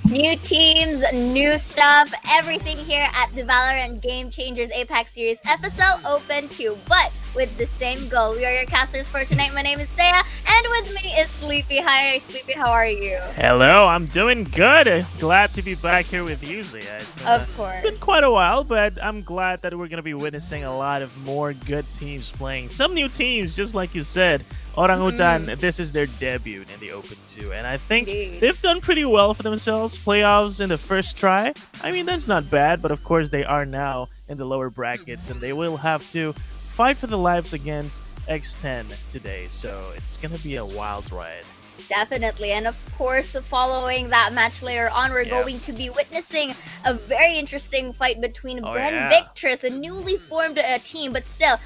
New teams, new stuff, everything here at the Valorant Game Changers APAC Series FSL Open 2, but with the same goal. We are your casters for tonight. My name is Saya, and with me is Sleepy. Hi, Sleepy, how are you? Hello, I'm doing good. Glad to be back here with you, Zia. Of It's course. been quite a while, but I'm glad that we're going to be witnessing a lot of more good teams playing. Some new teams, just like you said. Orangutan, this is their debut in the Open 2, and I think Indeed. they've done pretty well for themselves. Playoffs in the first try. I mean, that's not bad, but of course they are now in the lower brackets, and they will have to fight for the lives against X10 today, so it's going to be a wild ride. Definitely. And of course, following that match later on, we're going to be witnessing a very interesting fight between Ben Victress, a newly formed team, but still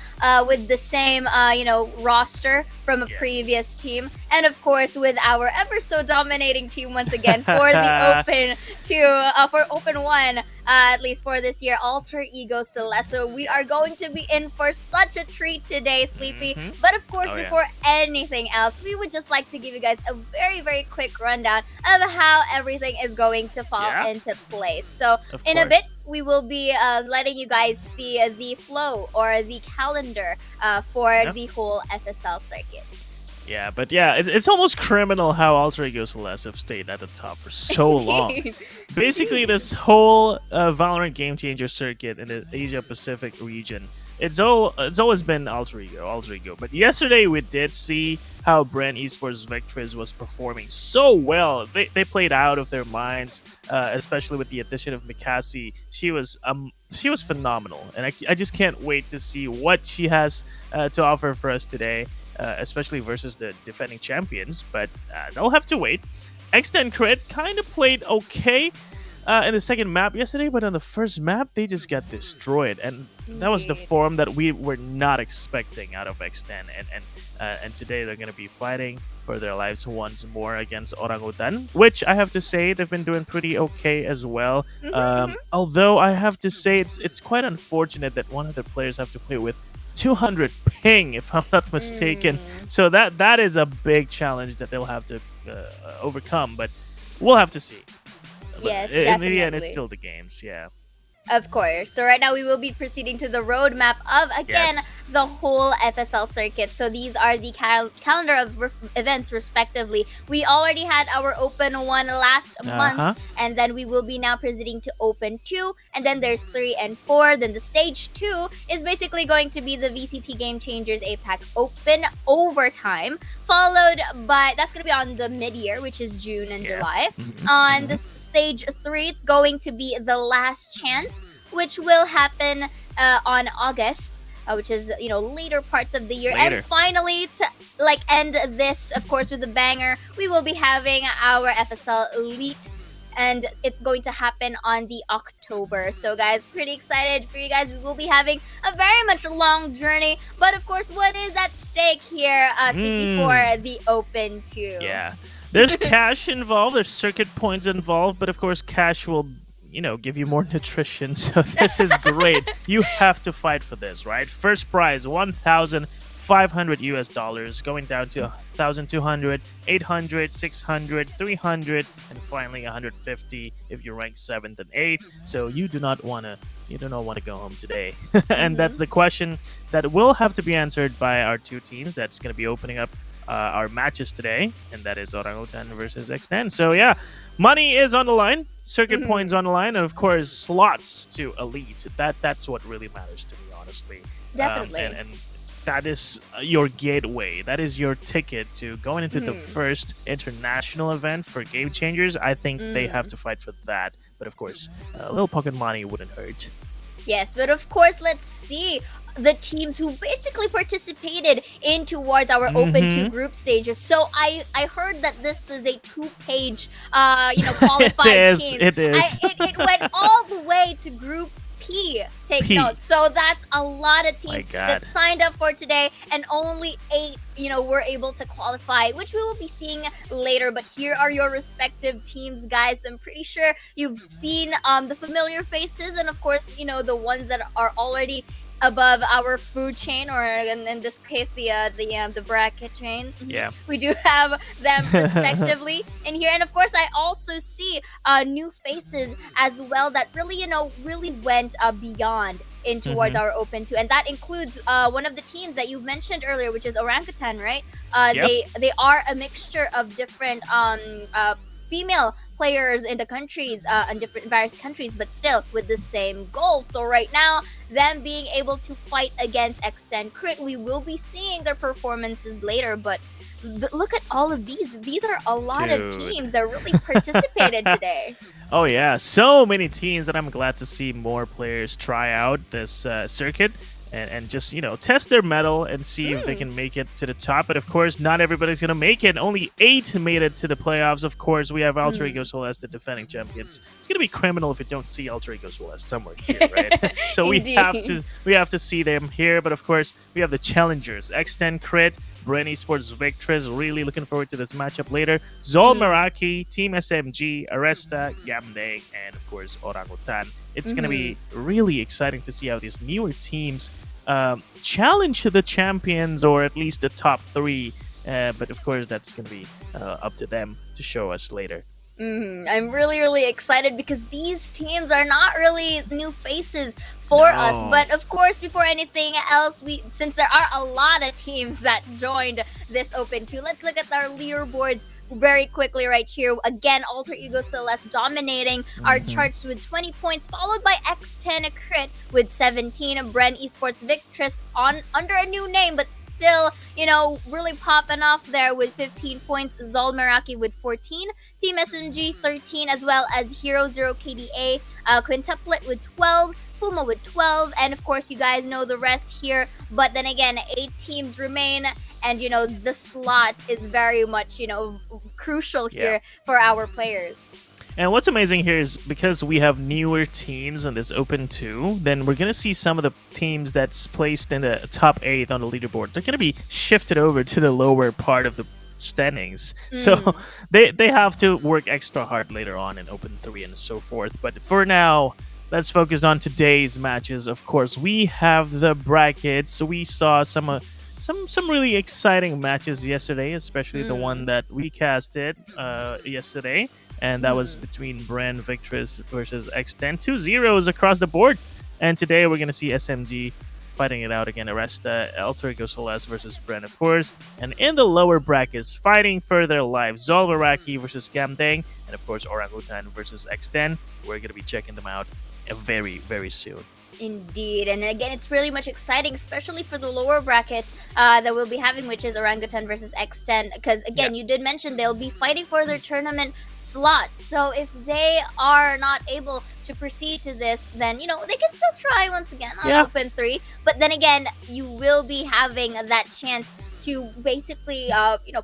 with the same, roster from a previous team. And of course, with our ever so dominating team once again for the Open 2, for Open 1. At least for this year, Alter Ego Celeste. So we are going to be in for such a treat today, Sleepy. But of course, before anything else, we would just like to give you guys a very, very quick rundown of how everything is going to fall into place. So in a bit, we will be letting you guys see the flow or the calendar for the whole FSL circuit. Yeah, but it's almost criminal how Alter Ego Celeste have stayed at the top for so long. Basically, this whole Valorant Game Changer circuit in the Asia Pacific region, it's always been Alter Ego. But yesterday we did see how Brand Esports Victress was performing so well. They played out of their minds, especially with the addition of Mikasi. She was phenomenal, and I just can't wait to see what she has to offer for us today. Especially versus the defending champions, but they'll have to wait. X10Crit kind of played okay in the second map yesterday, but on the first map, they just got destroyed, and that was the form that we were not expecting out of X10. And today they're going to be fighting for their lives once more against Orangutan, which I have to say they've been doing pretty okay as well. Although I have to say it's quite unfortunate that one of the players have to play with 200 ping, if I'm not mistaken. So that is a big challenge that they'll have to overcome, but we'll have to see. Yes, in definitely. the end, it's still the games, yeah. Of course. So right now we will be proceeding to the roadmap of, again, the whole FSL circuit. So these are the calendar of events, respectively. We already had our Open 1 last month, and then we will be now proceeding to Open 2, and then there's 3 and 4. Then the stage 2 is basically going to be the VCT Game Changers APAC Open Overtime, followed by, that's going to be on the mid-year, which is June and July. On the stage 3, it's going to be the last chance, which will happen on August, which is later parts of the year. And finally, to end this, of course, with a banger, we will be having our FSL Elite, and it's going to happen on the October. So guys, pretty excited for you guys. We will be having a very much long journey, but of course, what is at stake here before the Open 2? Yeah. There's cash involved, there's circuit points involved, but of course cash will, give you more nutrition, so this is great. You have to fight for this, right? First prize, $1,500 US, going down to 1,200, 800, 600, 300, and finally 150 if you rank 7th and 8th. So you do not want to go home today. And that's the question that will have to be answered by our two teams that's going to be opening up our matches today, and that is Orangutan versus X10. So yeah, money is on the line, circuit points on the line, and of course slots to Elite. That's what really matters to me, honestly. Definitely. And that is your gateway. That is your ticket to going into the first international event for Game Changers. I think they have to fight for that. But of course, a little pocket money wouldn't hurt. Yes, but of course, let's see the teams who basically participated in towards our Open 2 group stages. So I heard that this is a 2-page, qualified team. It is. It went all the way to Group P. Take note. So that's a lot of teams that signed up for today, and only 8, were able to qualify, which we will be seeing later. But here are your respective teams, guys. I'm pretty sure you've seen the familiar faces, and of course, the ones that are already above our food chain, or in this case, the bracket chain. Yeah. We do have them respectively in here, and of course, I also see new faces as well that really, really went beyond in towards our Open 2, and that includes one of the teams that you mentioned earlier, which is Orangutan, right? Yep. They are a mixture of different female players in the countries, in different various countries, but still with the same goal. So right now, them being able to fight against X10Crit, we will be seeing their performances later, but look at all of these. These are a lot of teams that really participated today. Oh yeah, so many teams that I'm glad to see more players try out this circuit and just, test their mettle and see if they can make it to the top. But of course, not everybody's going to make it. Only 8 made it to the playoffs. Of course, we have Alter Ego Celeste, the defending champions. It's going to be criminal if we don't see Alter Ego Celeste somewhere here, right? So we have to see them here. But of course, we have the challengers, X10Crit, Bren Esports Victress. Really looking forward to this matchup later. Zol Meraki, Team SMG, Aresta, Gamdang, and of course Orangutan. It's going to be really exciting to see how these newer teams challenge the champions, or at least the top 3. But of course, that's going to be up to them to show us later. I'm really, really excited because these teams are not really new faces for us. But of course, before anything else, since there are a lot of teams that joined this Open 2, let's look at our leaderboards very quickly right here. Again, Alter Ego Celeste dominating our charts with 20 points, followed by X10Crit with 17. Bren Esports Victress under a new name, but still, really popping off there with 15 points. Zol Meraki with 14. Team SMG 13, as well as Hero Zero KDA quintuplet with 12. Puma with 12, and of course you guys know the rest here, but then again 8 teams remain, and the slot is very much crucial here for our players. And what's amazing here is because we have newer teams in this Open 2, then we're going to see some of the teams that's placed in the top 8 on the leaderboard. They're going to be shifted over to the lower part of the standings. So they have to work extra hard later on in Open 3 and so forth. But for now, let's focus on today's matches. Of course, we have the brackets. We saw some really exciting matches yesterday, especially the one that we casted yesterday. And that was between Bren Victress versus X10. 2-0s across the board. And today we're going to see SMG fighting it out again. Aresta, Alter Ego Celeste versus Bren, of course. And in the lower brackets, fighting for their lives, Zol Meraki versus Gamdang. And of course, Orangutan versus X10. We're going to be checking them out very, very soon. Indeed, and again, it's really much exciting, especially for the lower bracket that we'll be having, which is Orangutan versus X10, because again, you did mention they'll be fighting for their tournament slot. So if they are not able to proceed to this, then they can still try once again on Open 3. But then again, you will be having that chance to basically,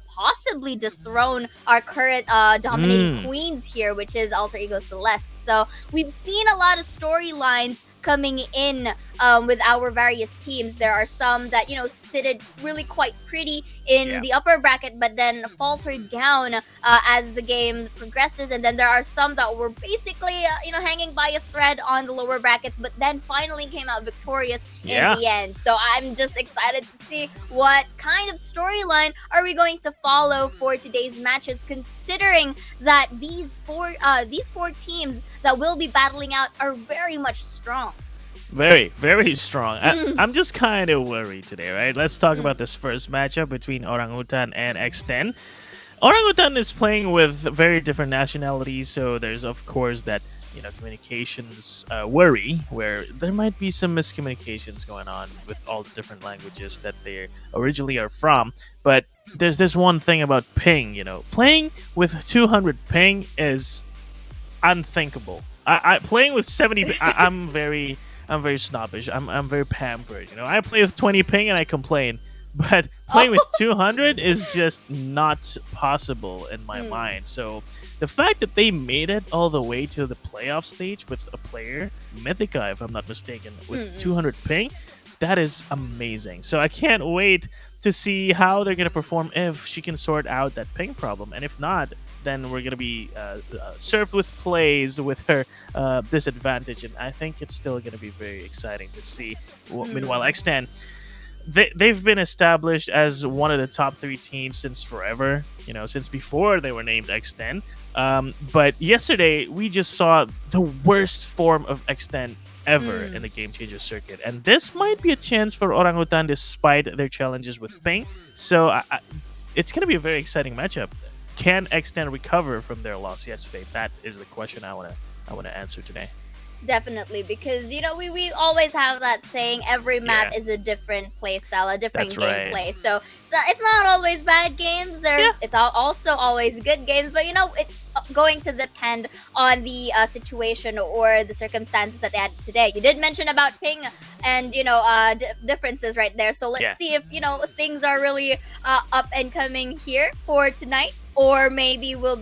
possibly dethrone our current dominating queens here, which is Alter Ego Celeste. So we've seen a lot of storylines coming in with our various teams. There are some that sitted really quite pretty in the upper bracket, but then faltered down as the game progresses, and then there are some that were basically hanging by a thread on the lower brackets, but then finally came out victorious in the end. So I'm just excited to see what kind of storyline are we going to follow for today's matches, considering that these four teams that will be battling out are very much strong. Very, very strong. I'm just kind of worried today, right? Let's talk about this first matchup between Orangutan and X10. Orangutan is playing with very different nationalities, so there's of course that communications worry where there might be some miscommunications going on with all the different languages that they originally are from. But there's this one thing about ping. Playing with 200 ping is unthinkable. I playing with 70. I'm very snobbish. I'm very pampered. I play with 20 ping and I complain, but playing with 200 is just not possible in my mind. So the fact that they made it all the way to the playoff stage with a player, Mythica, if I'm not mistaken, with 200 ping, that is amazing. So I can't wait to see how they're gonna perform if she can sort out that ping problem, and if not, then we're gonna be served with plays with her disadvantage, and I think it's still gonna be very exciting to see. Meanwhile, X10, they've been established as one of the top 3 teams since forever. You know, since before they were named X10. But yesterday we just saw the worst form of X10 ever in the Game Changer circuit, and this might be a chance for Orangutan despite their challenges with ping. So it's going to be a very exciting matchup. Can X10 recover from their loss yesterday? That is the question I want to answer today. Definitely, because we always have that saying, every map is a different play style, a different gameplay. So it's not always bad games. It's also always good games, but it's going to depend on the situation or the circumstances that they had today. You did mention about ping and differences right there. So let's see if things are really up and coming here for tonight, or maybe we'll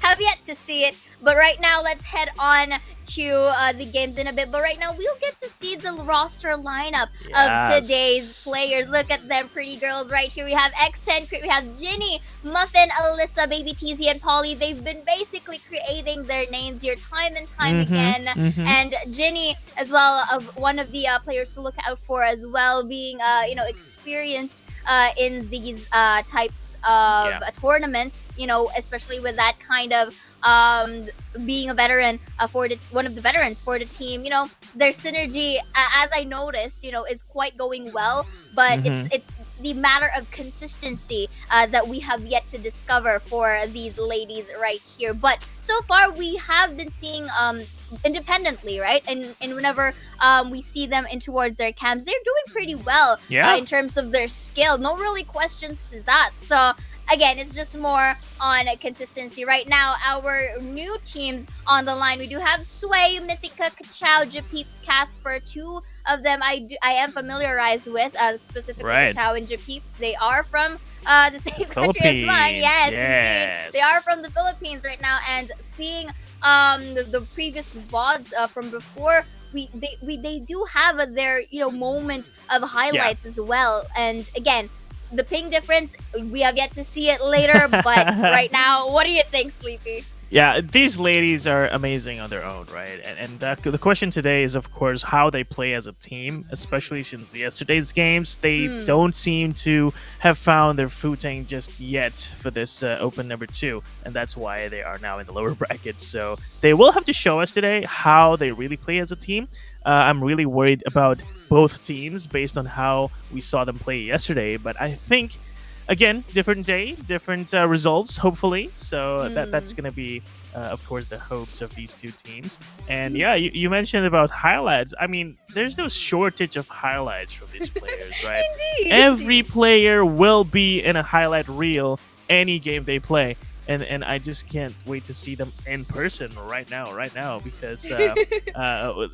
have yet to see it. But right now, let's head on to the games in a bit. But right now, we'll get to see the roster lineup of today's players. Look at them, pretty girls right here. We have X10Crit, we have Ginny, Muffin, Alyssa, Baby TZ, and Polly. They've been basically creating their names here time and time again. And Ginny, as well, one of the players to look out for as well, being experienced in these types of tournaments. Especially with that kind of being a veteran one of the veterans for the team. Their synergy, as I noticed, is quite going well, but it's the matter of consistency that we have yet to discover for these ladies right here. But so far we have been seeing independently, right? And whenever we see them in towards their camps, they're doing pretty well in terms of their skill. No really questions to that. So again, it's just more on consistency. Right now, our new teams on the line, we do have Sway, Mythica, Kachao, Japeeps, Casper. 2 of them I am familiarized with, specifically Kachao and Japeeps. They are from the same country as mine. Yes. They are from the Philippines right now. And seeing the previous VODs from before, they do have their moment of highlights as well. And again, the ping difference, we have yet to see it later, but right now, what do you think, Sleepy? Yeah, these ladies are amazing on their own, right? And the question today is, of course, how they play as a team, especially since yesterday's games. They don't seem to have found their footing just yet for this Open number 2, and that's why they are now in the lower brackets. So they will have to show us today how they really play as a team. I'm really worried about both teams based on how we saw them play yesterday. But I think, again, different day, different results, hopefully. So that's going to be, of course, the hopes of these 2 teams. And yeah, you mentioned about highlights. I mean, there's no shortage of highlights from these players, right? Indeed. Every player will be in a highlight reel any game they play. And I just can't wait to see them in person right now, because they're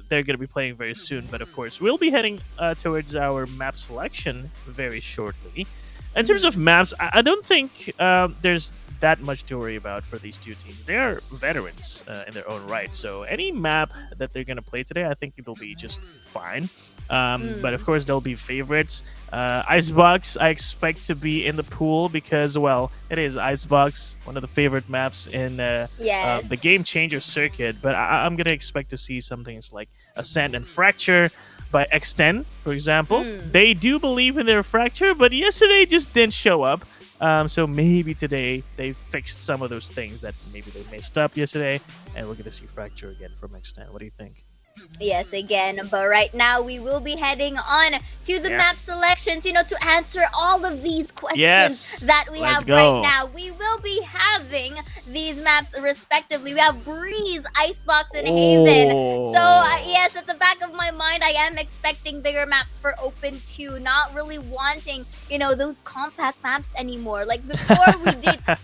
going to be playing very soon. But of course, we'll be heading towards our map selection very shortly. In terms of maps, I don't think there's that much to worry about for these 2 teams. They are veterans in their own right. So any map that they're going to play today, I think it'll be just fine. But of course, there'll be favorites. Icebox, I expect to be in the pool because, well, it is Icebox, one of the favorite maps in the Game Changer circuit. But I'm going to expect to see some things like Ascent and Fracture by X10, for example. They do believe in their Fracture, but yesterday just didn't show up. So maybe today they fixed some of those things that maybe they messed up yesterday, and we're going to see Fracture again from X10. What do you think? Yes, again, but right now we will be heading on to the map selections, to answer all of these questions that we have right now. We will be having these maps respectively. We have Breeze, Icebox, and Haven. So yes, at the back of my mind, I am expecting bigger maps for Open 2, not really wanting, those compact maps anymore. Like before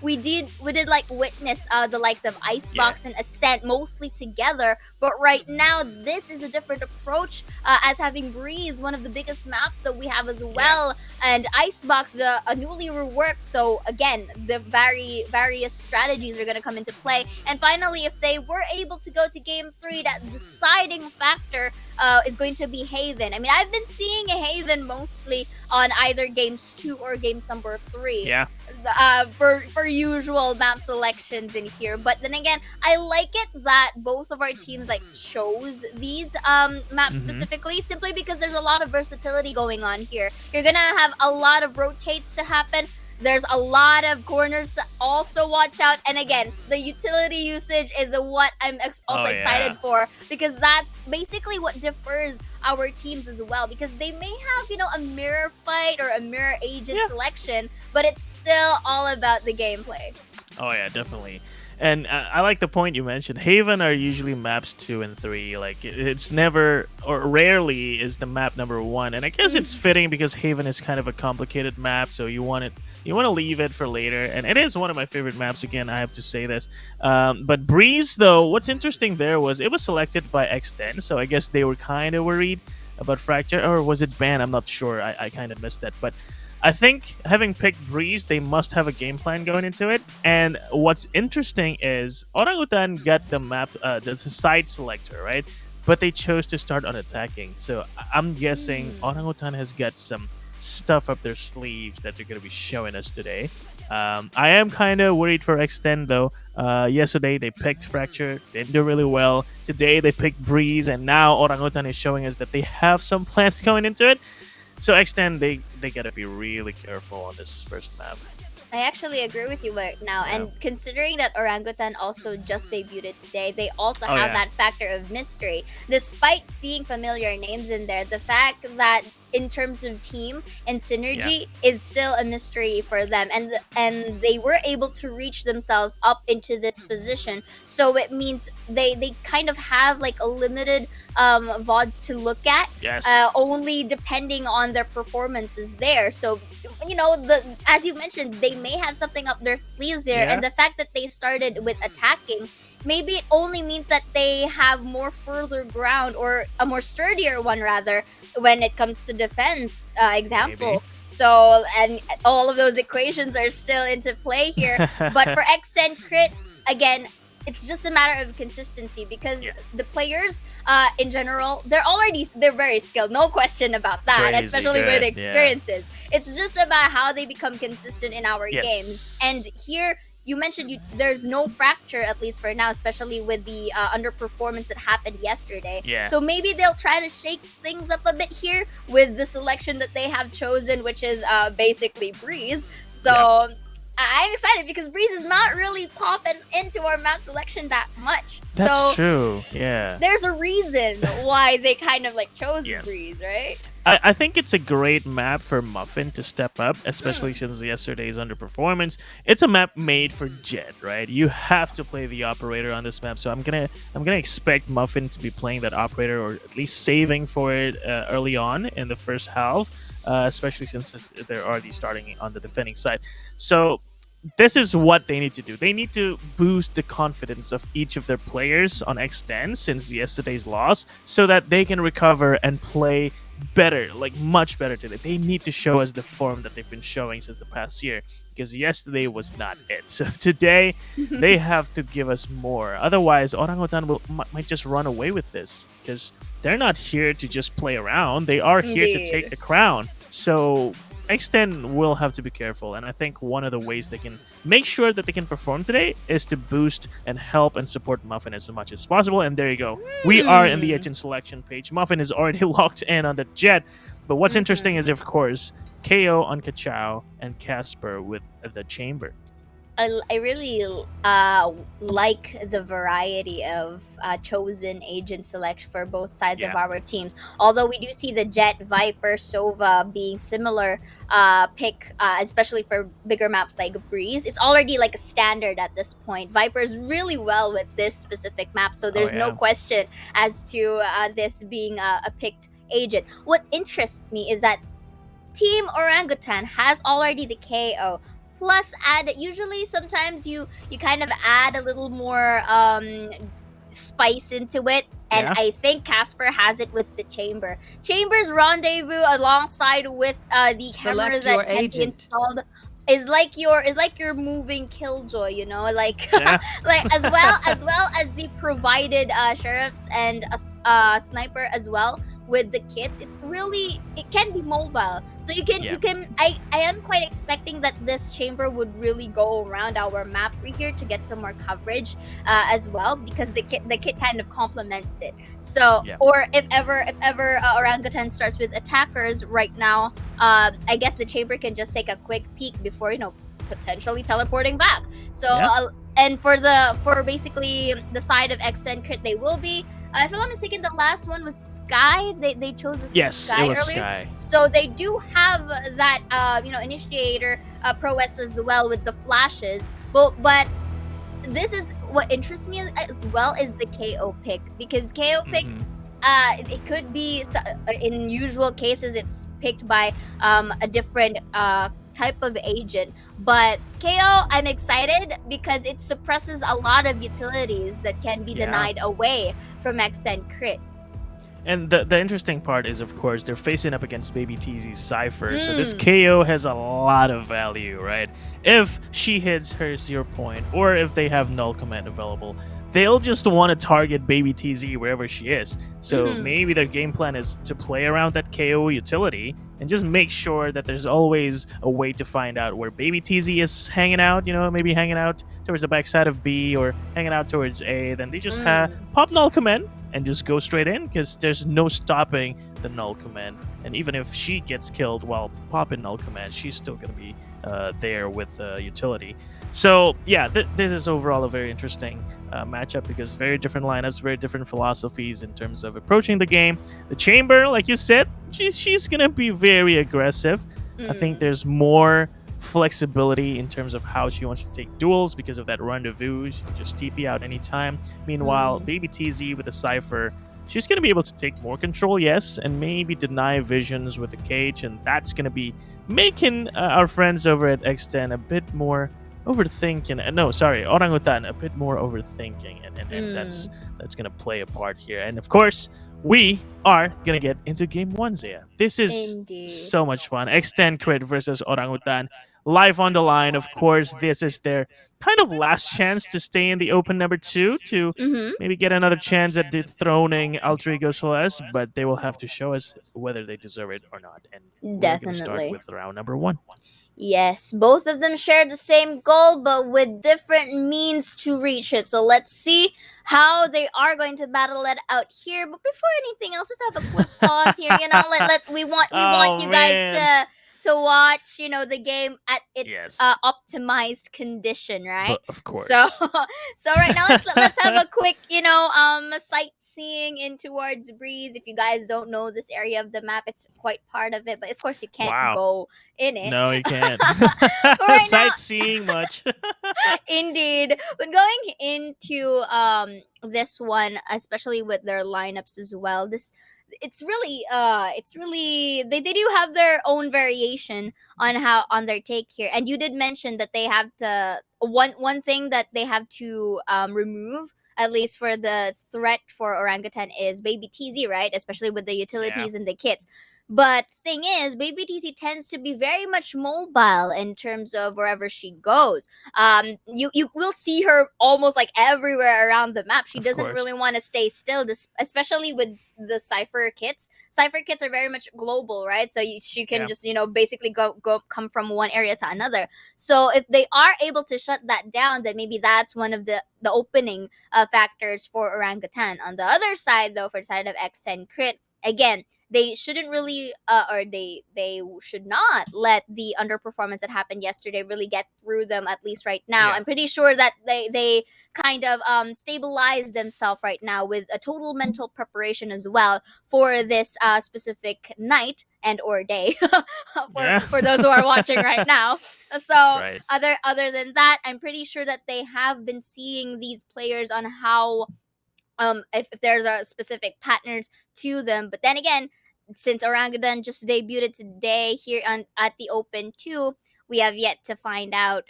we did like witness the likes of Icebox and Ascent mostly together, but right now this is a different approach, as having Breeze, one of the biggest maps that we have as well, and Icebox, a newly reworked. So again, the various strategies are going to come into play. And finally, if they were able to go to Game 3, that deciding factor is going to be Haven. I mean, I've been seeing Haven mostly on either Games 2 or Games number 3. for usual map selections in here. But then again, I like it that both of our teams like chose these maps specifically, simply because there's a lot of versatility going on here. You're gonna have a lot of rotates to happen. There's a lot of corners to also watch out. And again, the utility usage is what I'm also excited for, because that's basically what differs our teams as well, because they may have, you know, a mirror fight or a mirror agent selection, but it's still all about the gameplay. Oh yeah, definitely. And I like the point you mentioned. Haven are usually maps 2 and 3. Like it's never or rarely is the map number 1. And I guess it's fitting because Haven is kind of a complicated map, so you want to leave it for later. And it is one of my favorite maps. Again, I have to say this. But Breeze, though, what's interesting there was it was selected by X10, so I guess they were kind of worried about Fracture, or was it Ban? I'm not sure. I kind of missed that, but I think having picked Breeze, they must have a game plan going into it. And what's interesting is Orangutan got the map, the side selector, right? But they chose to start on attacking. So I'm guessing Orangutan has got some stuff up their sleeves that they're going to be showing us today. I am kind of worried for X10 though. Yesterday they picked Fracture, didn't do really well. Today they picked Breeze, and now Orangutan is showing us that they have some plans going into it. So X10, they gotta be really careful on this first map. I actually agree with you right now. And considering that Orangutan also just debuted today, they also have that factor of mystery. Despite seeing familiar names in there, the fact that in terms of team and synergy is still a mystery for them, and they were able to reach themselves up into this position, so it means they kind of have like a limited VODs to look at, only depending on their performances there. So you know, as you mentioned, they may have something up their sleeves here, and the fact that they started with attacking, maybe it only means that they have more further ground, or a more sturdier one rather, when it comes to defense example. Maybe. So, and all of those equations are still into play here. But for X10Crit, again, it's just a matter of consistency, because the players in general, they're very skilled, no question about that. Crazy especially good. With experiences. It's just about how they become consistent in our games. And here you mentioned there's no Fracture, at least for now, especially with the underperformance that happened yesterday. So maybe they'll try to shake things up a bit here with the selection that they have chosen, which is basically Breeze. So I'm excited because Breeze is not really popping into our map selection that much. That's true. Yeah. There's a reason why they kind of like chose Breeze, right? I think it's a great map for Muffin to step up, especially since yesterday's underperformance. It's a map made for Jet, right? You have to play the operator on this map, so I'm gonna expect Muffin to be playing that operator, or at least saving for it early on in the first half, especially since they're already starting on the defending side. So this is what they need to do. They need to boost the confidence of each of their players on X10 since yesterday's loss, so that they can recover and play better, like much better today. They need to show us the form that they've been showing since the past year, because yesterday was not it. So today they have to give us more. Otherwise, Orangutan might just run away with this, because they're not here to just play around. They are here to take the crown. So X10 will have to be careful, and I think one of the ways they can make sure that they can perform today is to boost and help and support Muffin as much as possible. And there you go. We are in the agent selection page. Muffin is already locked in on the Jet. But what's interesting is, of course, KO on Kachao and Casper with the Chamber. I really like the variety of chosen agent select for both sides of our teams. Although we do see the Jet, Viper, Sova being similar pick, especially for bigger maps like Breeze. It's already like a standard at this point. Viper's really well with this specific map, so there's no question as to this being a picked agent. What interests me is that Team Orangutan has already the KO. Plus, usually sometimes you kind of add a little more spice into it, and I think Casper has it with the Chamber. Chamber's rendezvous alongside with the cameras that he installed is like your moving Killjoy, you know, like like as well as the provided sheriffs and a sniper as well. with the kits, it can be mobile. So I am quite expecting that this chamber would really go around our map here to get some more coverage as well, because the kit kind of complements it. So or if ever Orangutan starts with attackers right now, I guess the chamber can just take a quick peek before potentially teleporting back. So and for basically the side of X10Crit, they will be, if I'm not mistaken, the last one was Sky. They chose Sky it was earlier. Sky. So they do have that initiator prowess as well with the flashes. But this is what interests me as well, is the KO pick, because KO pick it could be, in usual cases it's picked by a different type of agent, but KO, I'm excited because it suppresses a lot of utilities that can be denied away from X10Crit. And the interesting part is, of course, they're facing up against Baby TZ's Cypher, so this KO has a lot of value, right? If she hits her 0 point, or if they have null command available, they'll just want to target Baby TZ wherever she is. So maybe their game plan is to play around that KO utility and just make sure that there's always a way to find out where Baby TZ is hanging out, maybe hanging out towards the backside of B or hanging out towards A. Then they just pop null command and just go straight in, because there's no stopping the null command. And even if she gets killed while popping null command, she's still going to be there with utility. So yeah, this is overall a very interesting matchup, because very different lineups, very different philosophies in terms of approaching the game. The chamber, like you said, she's going to be very aggressive. I think there's more flexibility in terms of how she wants to take duels because of that rendezvous. She can just TP out anytime. Meanwhile, Baby TZ with the Cypher, she's going to be able to take more control, yes, and maybe deny visions with the cage, and that's going to be making our friends over at X10 a bit more overthinking. No, sorry, Orangutan a bit more overthinking, and that's going to play a part here. And of course, we are going to get into game 1, Zaya. This is so much fun. X10Crit versus Orangutan. Live on the line, of course. This is their kind of last chance to stay in the open number 2 to maybe get another chance at dethroning Alter Ego Celeste, but they will have to show us whether they deserve it or not. And we're going to start with round number 1. Yes, both of them share the same goal, but with different means to reach it. So let's see how they are going to battle it out here. But before anything else, let's have a quick pause here. We want you guys to watch, the game at its optimized condition, right? But of course. So right now let's have a quick, sightseeing in towards Breeze. If you guys don't know this area of the map, it's quite part of it, but of course you can't go in it. No, you can't. Right sightseeing much. Indeed. But going into this one, especially with their lineups as well, it's really they do have their own variation on their take here. And you did mention that they have to one thing that they have to remove, at least for the threat for Orangutan, is Baby TZ, right? Especially with the utilities and the kits. But thing is, Baby TZ tends to be very much mobile in terms of wherever she goes. You will see her almost like everywhere around the map. She doesn't really want to stay still, especially with the Cypher kits. Cypher kits are very much global, right? So she can just basically come from one area to another. So if they are able to shut that down, then maybe that's one of the opening factors for Orangutan. On the other side, though, for the side of X10Crit, again, they shouldn't really or they should not let the underperformance that happened yesterday really get through them, at least right now. I'm pretty sure that they kind of stabilize themselves right now with a total mental preparation as well for this specific night and or day for those who are watching right now. So other than that, I'm pretty sure that they have been seeing these players on how if there's a specific patterns to them. But then again, since Orangutan just debuted today here at the Open 2, we have yet to find out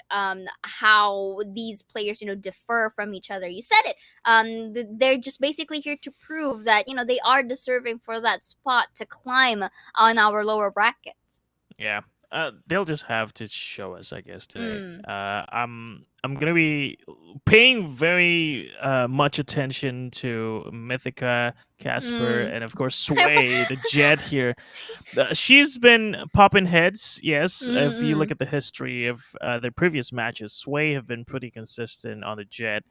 how these players, differ from each other. You said it. They're just basically here to prove that, they are deserving for that spot to climb on our lower brackets. Yeah. they'll just have to show us, I guess, today. Mm. I'm gonna be paying very much attention to Mythica, Casper, Mm. and of course Sway, the Jet here. She's been popping heads, yes. If you look Mm-mm. at the history of their previous matches, Sway have been pretty consistent on the Jet.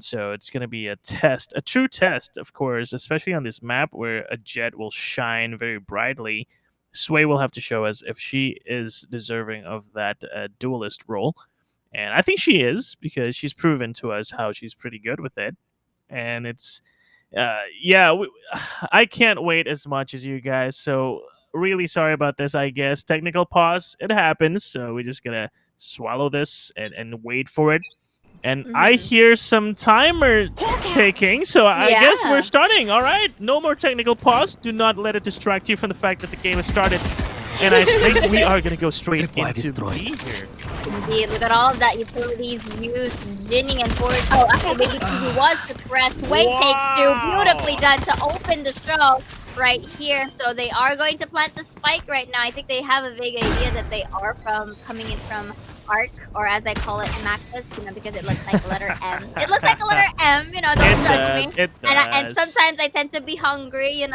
So it's going to be a test, a true test, of course, especially on this map where a Jet will shine very brightly. Sway will have to show us if she is deserving of that duelist role. And I think she is because she's proven to us how she's pretty good with it. And it's yeah, I can't wait as much as you guys. So really sorry about this. I guess technical pause. It happens. So we're just gonna swallow this and wait for it. And I Mhm. hear some timer ticking, so I guess we're Yeah. starting. All right, no more technical pause. Do not let it distract you from the fact that the game has started. And I think we are gonna go straight Reply into destroyed. B here. Indeed, look at all of that utilities use, Jinning and forward. Oh, actually, maybe he was the press. Wait takes two. Wow. Beautifully done to open the show right here. So they are going to plant the spike right now. I think they have a vague idea that they are coming in from Arc, or as I call it, Macus, because it looks like a letter M. It looks like a letter M, don't judge me. It And does. sometimes I tend to be hungry, And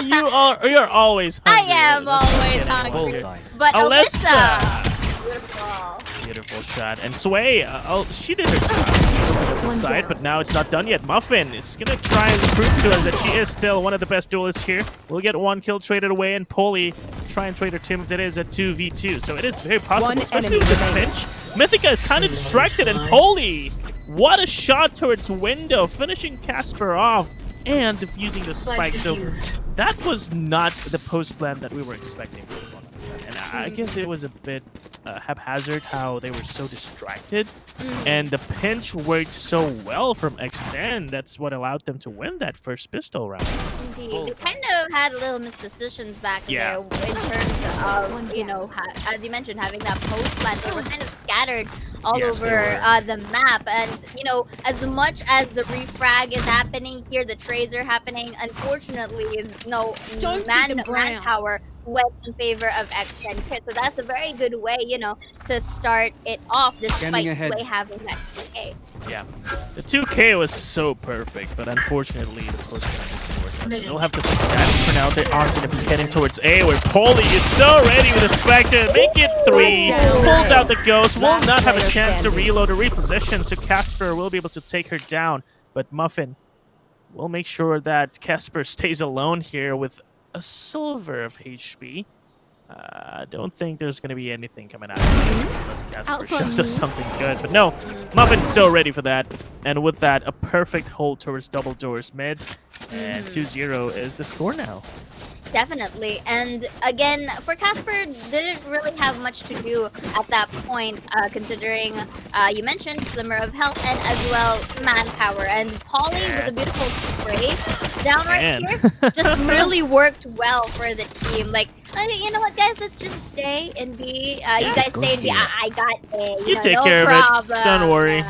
You're always I hungry. am Let's not always get hungry. Bullseye. But Alyssa. Alyssa, beautiful. Beautiful shot. And Sway, she did her job on the side, but now it's not done yet. Muffin is going to try and prove to us that she is still one of the best duelists here. We'll get one kill traded away, and Polly try and trade her team. It is a 2v2, so it is very possible, One especially enemy with this remaining. pinch. Mythica is kind of distracted, and Polly, what a shot towards window, finishing Casper off and defusing the spike. So that was not the post plan that we were expecting. And I guess it was a bit haphazard how they were so distracted. And the pinch worked so well from X10. That's what allowed them to win that first pistol round. Indeed. They kind of had little mispositions back Yeah. there in terms of, as you mentioned, having that post plan. They were kind of scattered all Yes, they over were. the map. And, as much as the refrag is happening here, the trades are happening, unfortunately, Don't give them ground. manpower went in favor of X10Crit. So that's a very good way, to start it off despite Scanning ahead. Sway having that 2K. Yeah. The 2K was so perfect, but unfortunately the post plan just didn't work out. So they'll have to fix that. For now, they are going to be heading towards A, where Polly is so ready with a Spectre. Make it 3. Pulls out the Ghost. Will not have a chance to reload or reposition, so Casper will be able to take her down. But Muffin will make sure that Casper stays alone here with a silver of HP. I don't think there's going to be anything coming out of it unless Casper Out from shows us me. something good. But no, Muffin's so ready for that. And with that, a perfect hold towards double doors mid. And 2-0 is the score now. Definitely. And again, for Casper, didn't really have much to do at that point, considering you mentioned Slimmer of Health and as well manpower. And Polly with a beautiful spray down right Man. here just really worked well for the team. Like, you know what, guys? Let's just stay in B. You guys stay in B. here. I got A. You take no care of it. problem. Don't worry.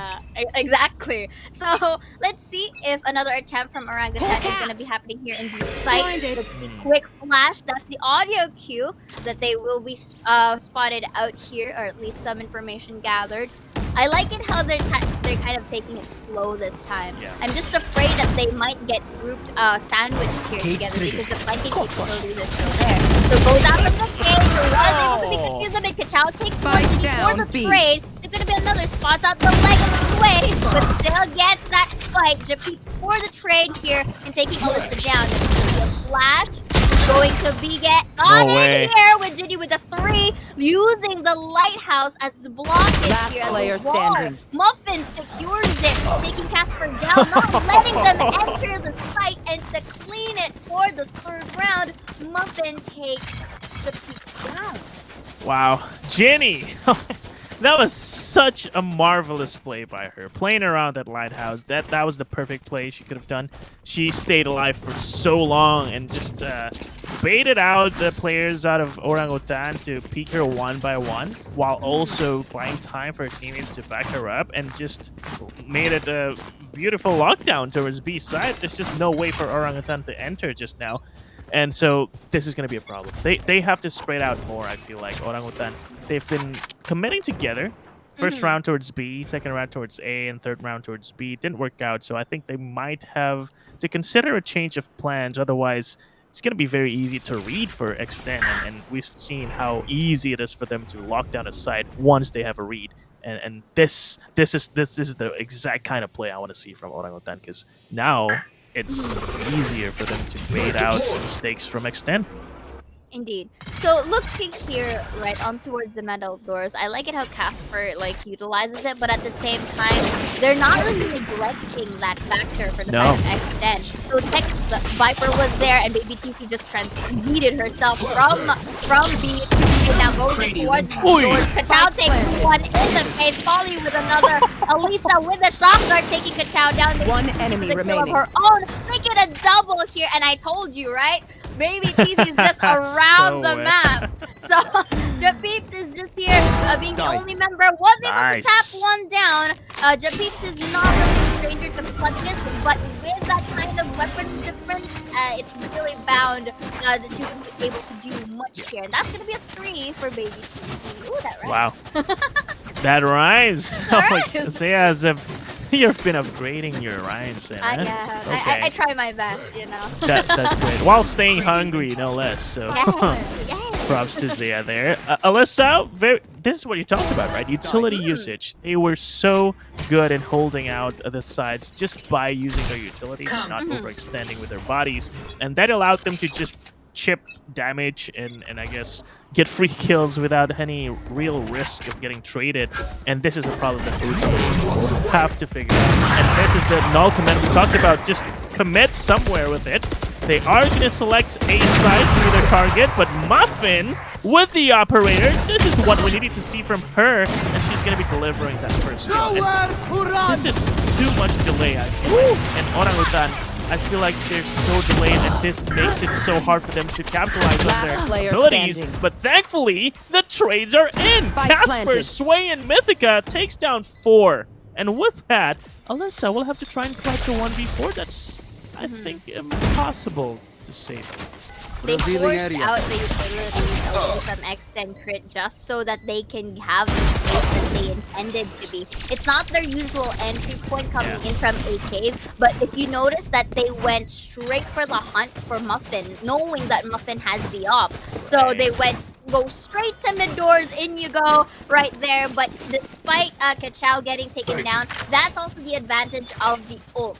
Exactly. So let's see if another attempt from Orangutan is going to be happening here in B site. Blinded. Let's see. Quick flash. That's the audio cue that they will be spotted out here, or at least some information gathered. I like it how they're kind of taking it slow this time. Yeah. I'm just afraid that they might get grouped, sandwiched here Cage together trigger. because the flanking capabilities are still there. So goes out from the cage, was able to be confused a bit. Kachao takes Spike one down, for the B. trade. There's gonna be another spots out the leg of the Sway, but still gets that fight. Japeeps for the trade here and taking Alyssa down. The flash is going to be got way. in here with Ginny with the 3, using the lighthouse as blockage Last here. As player a wall. standing. Muffin secures it, taking Casper down, not letting them enter the site, and to clean it for the 3rd round, Muffin takes the peak down. Wow. Jenny! That was such a marvelous play by her. Playing around that lighthouse, that was the perfect play she could have done. She stayed alive for so long and just baited out the players out of Orangutan to peek her one by one, while also buying time for her teammates to back her up, and just made it a beautiful lockdown towards B side. There's just no way for Orangutan to enter just now. And so this is going to be a problem. They have to spread out more, I feel like. Orangutan, they've been committing together. First round towards B, second round towards A, and third round towards B. It didn't work out, so I think they might have to consider a change of plans. Otherwise, it's going to be very easy to read for X10, and we've seen how easy it is for them to lock down a side once they have a read. And this is the exact kind of play I want to see from Orangutan, because now it's easier for them to bait out mistakes from X10. Indeed. So looking here, right on towards the metal doors, I like it how Casper like utilizes it, but at the same time, they're not really neglecting that factor for the side of X10. So the Viper was there, and Baby TC just transmuted herself from B to B, now going towards the doors. Kachao takes one in the face, Polly with another, Elisa with the shock dart taking Kachao down. One enemy remaining. Of her own, make it a double here, and I told you, right? Baby TC is just around the map. So Japeeps is just here, being the only member, was able to tap one down. Japeeps is not really a stranger to clutches, but with that kind of weapon difference, it's really bound that she wouldn't be able to do much here. And that's going to be a 3 for Baby TC. Ooh, that rhymes. Wow. That rhymes. Say as if you've been upgrading your rhymes then, I have. Okay. I try my best, you know. That's great. While staying hungry, no less. So props to Zaya there. Alyssa, this is what you talked about, right? Utility usage. They were so good in holding out the sides just by using their utilities and not overextending with their bodies. And that allowed them to just chip damage and I guess get free kills without any real risk of getting traded. And this is a problem that we have to figure out. And this is the null command we talked about. Just commit somewhere with it. They are going to select a side to their target, but Muffin with the operator, this is what we needed to see from her, and she's going to be delivering that first kill. This is too much delay, I feel like. And Orangutan, I feel like they're so delayed, and this makes it so hard for them to capitalize on their abilities. But thankfully, the trades are in. Casper, Sway, and Mythica takes down 4. And with that, Alyssa will have to try and clutch a 1v4. That's, I think, impossible to say the least. They forced out the utility away from X10Crit just so that they can have the space that they intended to be. It's not their usual entry point coming in from a cave, but if you notice that they went straight for the hunt for Muffin, knowing that Muffin has the op. So they go straight to mid doors, in you go, right there. But despite Kachao getting taken down, that's also the advantage of the ult.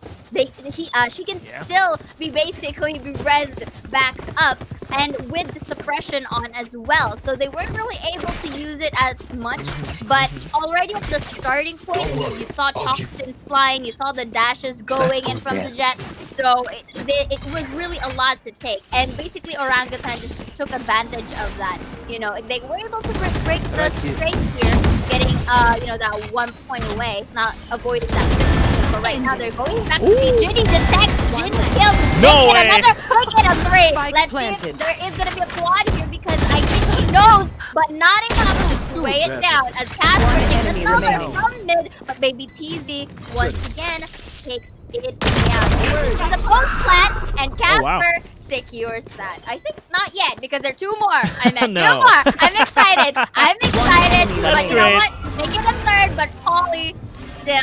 She can still be basically rezzed back up, and with the suppression on as well. So they weren't really able to use it as much, but already at the starting point, you saw toxins flying, you saw the dashes going in from the jet. So it was really a lot to take, and basically Orangutan just took advantage of that. You know, they were able to break the straight here, getting that 1 point away, not avoiding that. But right now they're going back to the Ginny detects, Jin kills, no way. Make it a 3. Let's see if there is gonna be a quad here, because I think he knows, but not enough to sway it down as Casper takes another from mid, but Baby TZ once again takes it down. To the post plant, and Casper secures that. I think not yet, because there are 2 more. I meant 2 more. I'm excited. But you know what? Make it a 3rd, but Polly still,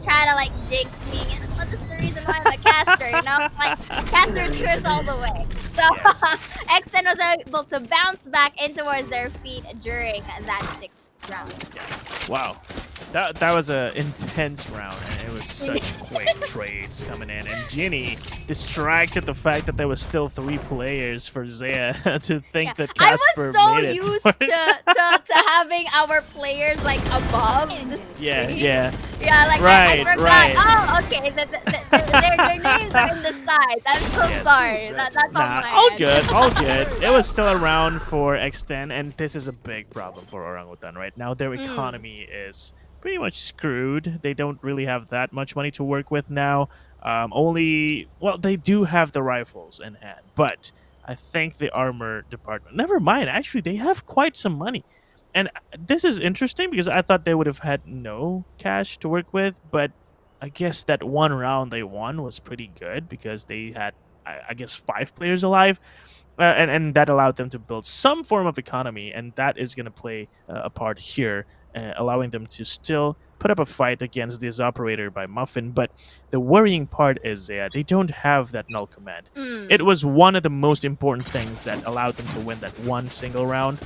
try to like jinx me. And that's the reason why I'm a caster, Like, caster is curse all the way. So X10 was able to bounce back in towards their feet during that 6th round. Wow. That was an intense round, and it was such quick trades coming in. And Ginny distracted the fact that there was still 3 players for Zaya to think that Casper made it. I was so used to having our players like above. Yeah. Yeah, like I forgot. Oh, okay. Their names are in the sides. I'm so sorry. That's on my end. All good. It was still a round for X10, and this is a big problem for Orangutan right now. Their economy is pretty much screwed. They don't really have that much money to work with now. They do have the rifles in hand, but I think the armor department, never mind, actually they have quite some money. And this is interesting because I thought they would have had no cash to work with, but I guess that 1 round they won was pretty good because they had I guess 5 players alive. And that allowed them to build some form of economy, and that is going to play a part here, allowing them to still put up a fight against this operator by Muffin. But the worrying part is they don't have that null command. It was one of the most important things that allowed them to win that one single round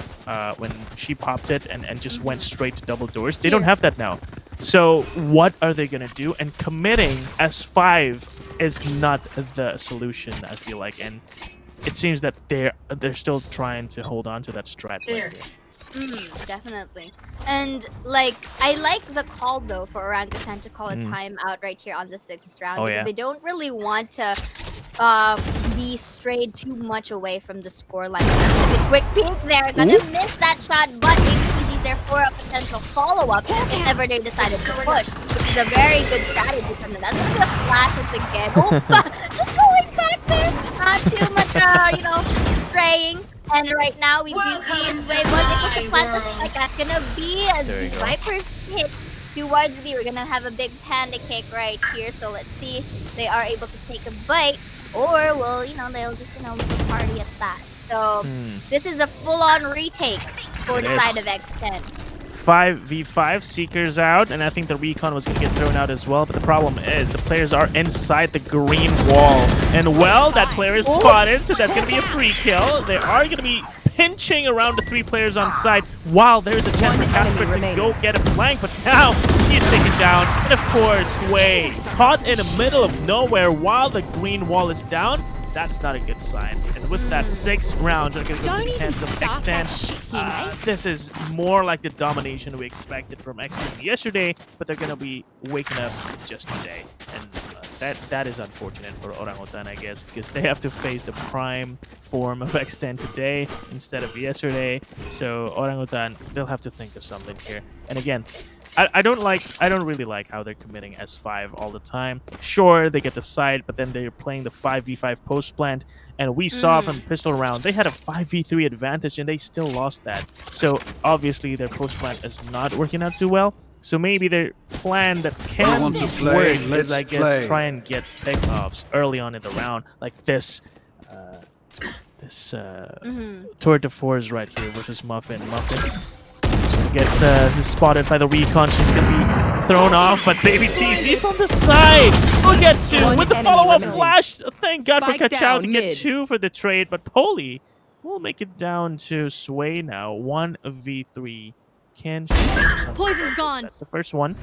when she popped it and just went straight to double doors. They don't have that now. So what are they going to do? And committing S5 is not the solution, I feel like. And it seems that they're still trying to hold on to that strat. Definitely. And like, I like the call though for Orangutan to call a timeout right here on the 6th round because they don't really want to be strayed too much away from the scoreline. The quick pink there, gonna miss that shot, but ABC's there for a potential follow-up if ever they decided to push, which is a very good strategy from them. That's gonna be a flash at the get. Just going back there, not too much, you know, straying. And right now we do see Sway was able to plant the spike. That's gonna be a Viper's hit towards B. We're gonna have a big panda cake right here. So let's see if they are able to take a bite, or will, you know, they'll just, you know, leave a party at that. So this is a full-on retake for the side of X10. 5v5, Seeker's out, and I think the recon was going to get thrown out as well, but the problem is the players are inside the green wall. And well, that player is spotted, so that's going to be a free kill. They are going to be pinching around the 3 players on side while there's a chance for Casper to go get a flank, but now she is taken down. And of course, Way caught in the middle of nowhere while the green wall is down. That's not a good sign. And with that 6th round, they're going to go to the hands of X10. This is more like the domination we expected from X10 yesterday, but they're going to be waking up just today. And that is unfortunate for Orangutan, I guess, because they have to face the prime form of X10 today instead of yesterday. So Orangutan, they'll have to think of something here. And again, I don't really like how they're committing S5 all the time. Sure, they get the side, but then they're playing the 5v5 post plant, and we saw from pistol round they had a 5v3 advantage and they still lost that. So obviously their post plant is not working out too well. So maybe their plan that can work is, I guess, try and get pickoffs early on in the round, like this. Tour de force right here versus Muffin. Get spotted by the recon. She's gonna be thrown off, but Baby TZ from the side will get 2 with the follow-up flash. Thank God for Kachao to get 2 for the trade, but Poli will make it down to Sway now. 1v3. Can she do something? Poison's gone. That's the first one.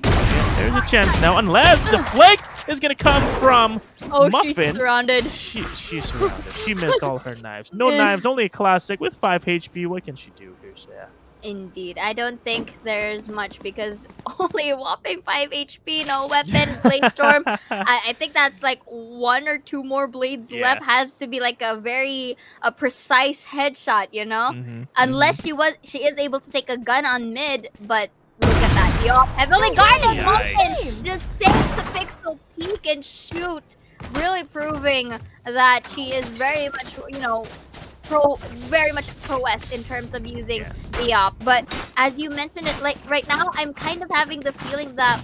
Yes, there's a chance now, unless the flick is gonna come from Muffin. She's surrounded. She's surrounded. She missed all her knives. No knives, only a classic with 5 HP. What can she do here, Saya? Indeed. I don't think there's much because only a whopping 5 HP, no weapon, Blade Storm. I think that's like 1 or 2 more blades left. Has to be like a very precise headshot, you know? Unless she is able to take a gun on mid, but look at that. Yo, heavily guarded Muffin just takes a pixel peek and shoot. Really proving that she is very much, you know, very much prowess in terms of using the op. But as you mentioned it, like right now, I'm kind of having the feeling that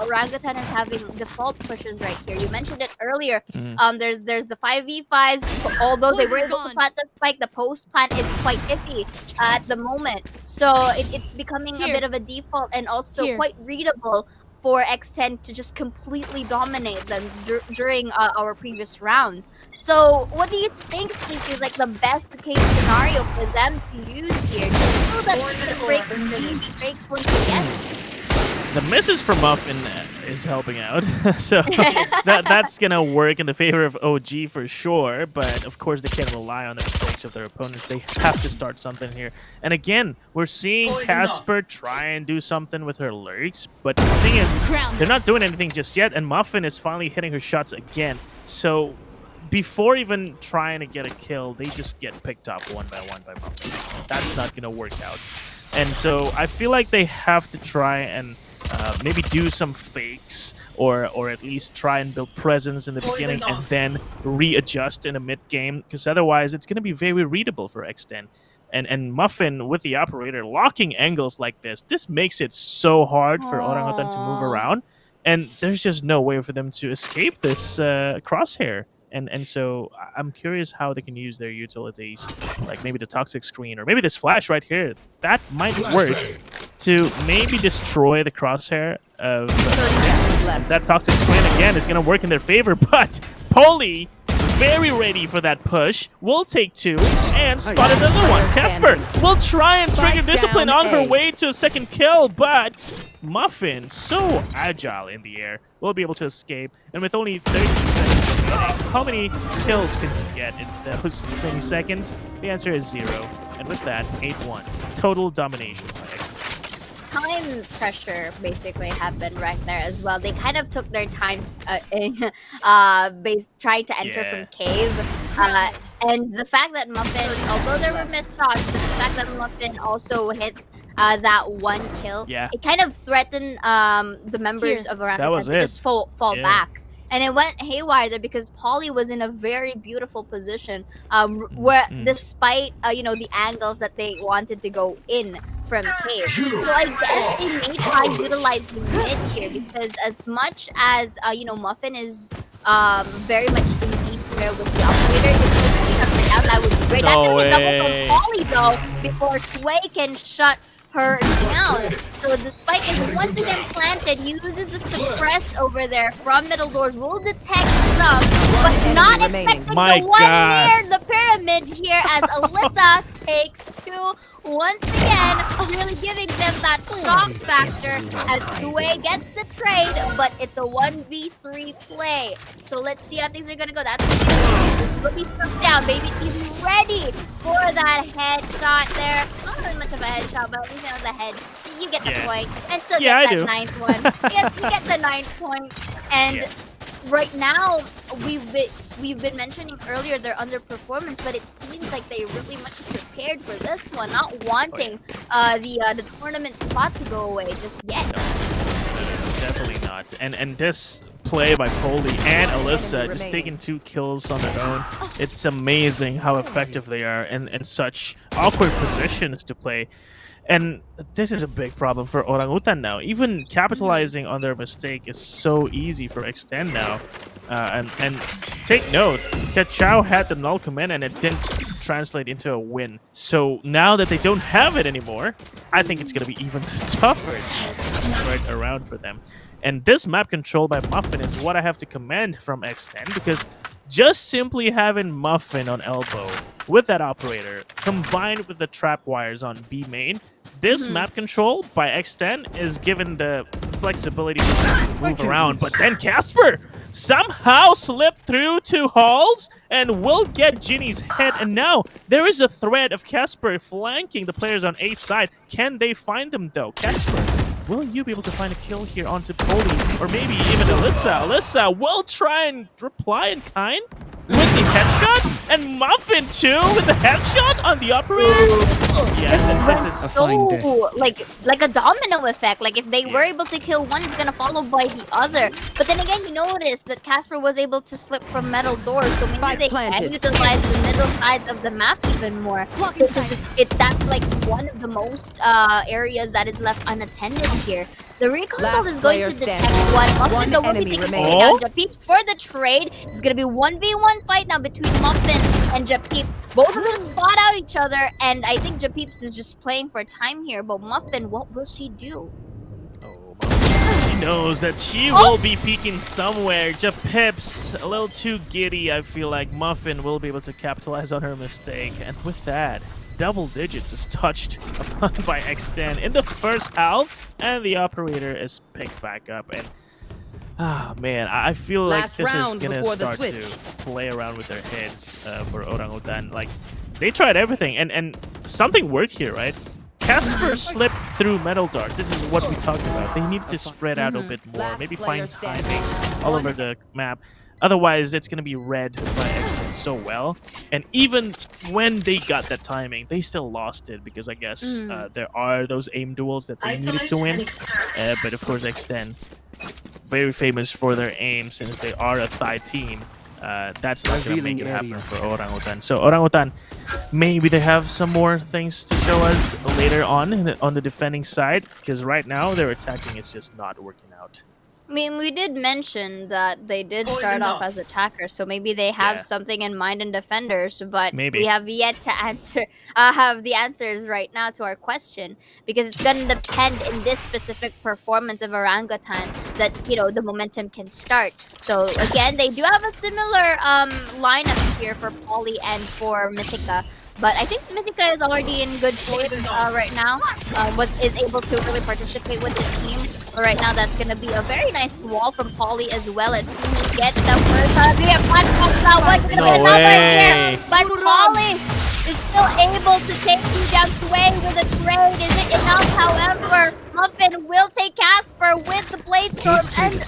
Orangutan is having default pushes right here. You mentioned it earlier. There's the 5v5s, although they were able to plant the spike, the post plant is quite iffy at the moment. So it's becoming a bit of a default and also quite readable for X10 to just completely dominate them during our previous rounds. So what do you think is like the best case scenario for them to use here? Just so that the breaks once again. The misses for Muffin is helping out, so that's gonna work in the favor of OG for sure. But of course, they can't rely on the mistakes of their opponents. They have to start something here. And again, we're seeing Casper try and do something with her lurks, but the thing is, they're not doing anything just yet. And Muffin is finally hitting her shots again. So before even trying to get a kill, they just get picked up one by Muffin. That's not gonna work out. And so I feel like they have to try and maybe do some fakes or at least try and build presence in the beginning and then readjust in a mid-game, because otherwise it's going to be very readable for X10. And Muffin with the operator locking angles like this makes it so hard for Orangutan to move around, and there's just no way for them to escape this crosshair. And so I'm curious how they can use their utilities, like maybe the toxic screen or maybe this flash right here. That might work to maybe destroy the crosshair of that toxic screen. Again, it's gonna work in their favor, but Poli very ready for that push. Will take 2 and spot another one. Casper will try and trigger discipline on her way to a second kill, but Muffin, so agile in the air, will be able to escape. And with only 13 seconds remaining, how many kills can you get in those 20 seconds? The answer is 0. And with that, 8-1. Total domination by X10. Time pressure basically happened right there as well. They kind of took their time trying to enter from cave, and the fact that Muffin, although there were missed shots, but the fact that Muffin also hit that 1 kill, it kind of threatened the members of Orangutan to just fall back. And it went haywire there because Polly was in a very beautiful position, where despite the angles that they wanted to go in from cave. So I guess they may try utilizing mid here because as much as Muffin is very much in deep here with the operator, if they can shut her down, that would be great. That's gonna be double from Polly though before Sway can shut her down. So the spike is once again planted, uses the suppress over there from middle doors, will detect some, but not expecting the one near the pyramid here as Alyssa takes 2 once again, really giving them that shock factor as Sway gets the trade, but it's a 1v3 play. So let's see how things are gonna go. That's what he's stuck down. Baby T's ready for that headshot there. Not really much of a headshot, but at least it was a head. You get the point. And still get that 9th one. Yes, you get the 9th point. And right now, we've been mentioning earlier their underperformance, but it seems like they really much prepared for this one, not wanting the tournament spot to go away just yet. No, definitely not. And this play by Poli and Alyssa, just taking 2 kills on their own. It's amazing how effective they are in such awkward positions to play. And this is a big problem for Orangutan now. Even capitalizing on their mistake is so easy for X10 now. And take note, Kachao had the null command and it didn't translate into a win. So now that they don't have it anymore, I think it's going to be even tougher right around for them. And this map control by Muffin is what I have to commend from X10, because just simply having Muffin on elbow with that operator combined with the trap wires on B main, this map control by X10 is given the flexibility for them to move around. But then Casper somehow slipped through 2 halls and will get Ginny's head. And now there is a threat of Casper flanking the players on A side. Can they find them though? Casper, will you be able to find a kill here onto Poli? Or maybe even Alyssa? Alyssa will try and reply in kind with the headshot. And Muffin too with the headshot on the operator. Yeah, this is so like a domino effect. Like if they were able to kill one, it's gonna follow by the other. But then again, you notice that Casper was able to slip from metal doors, so maybe they can utilize the middle side of the map even more. So that's like one of the most areas that is left unattended here. The recon is going to detect one. Muffin though will be taking down Japeeps for the trade. This is gonna be 1v1 fight now between Muffin and Japeep. Both of them spot out each other, and I think Japeeps is just playing for time here. But Muffin, what will she do? She knows that she will be peeking somewhere. Japeeps a little too giddy. I feel like Muffin will be able to capitalize on her mistake, and with that, double digits is touched upon by X10 in the first half, and the operator is picked back up. And man, I feel like this is gonna start to play around with their heads for Orangutan. Like, they tried everything, and something worked here, right? Casper slipped through metal darts. This is what we talked about. They needed to spread out a bit more, maybe find timings all over the map. Otherwise, it's going to be read by X10 so well. And even when they got that timing, they still lost it because I guess there are those aim duels that they needed to win. But of course, X10, very famous for their aim since they are a Thai team. That's not going to make it happen for Orangutan. So Orangutan, maybe they have some more things to show us later on the defending side, because right now their attacking is just not working out. I mean, we did mention that they did Poison's start off off. as attackers, so maybe they have Yeah. something in mind in defenders, but Maybe. we have yet to answer have the answers right now to our question because it's gonna depend in this specific performance of Orangutan that the momentum can start. So again, they do have a similar lineup here for Poly and for Mythica. But I think Mythica is already in good shape right now. Is able to really participate with the team. So right now, that's gonna be a very nice wall from Polly as well. It seems to get the first platform now. What's gonna be No another way. here? But Polly is still able to take two down Sway with a trade. Is it enough? However, Muffin will take Casper with the Blade Storm and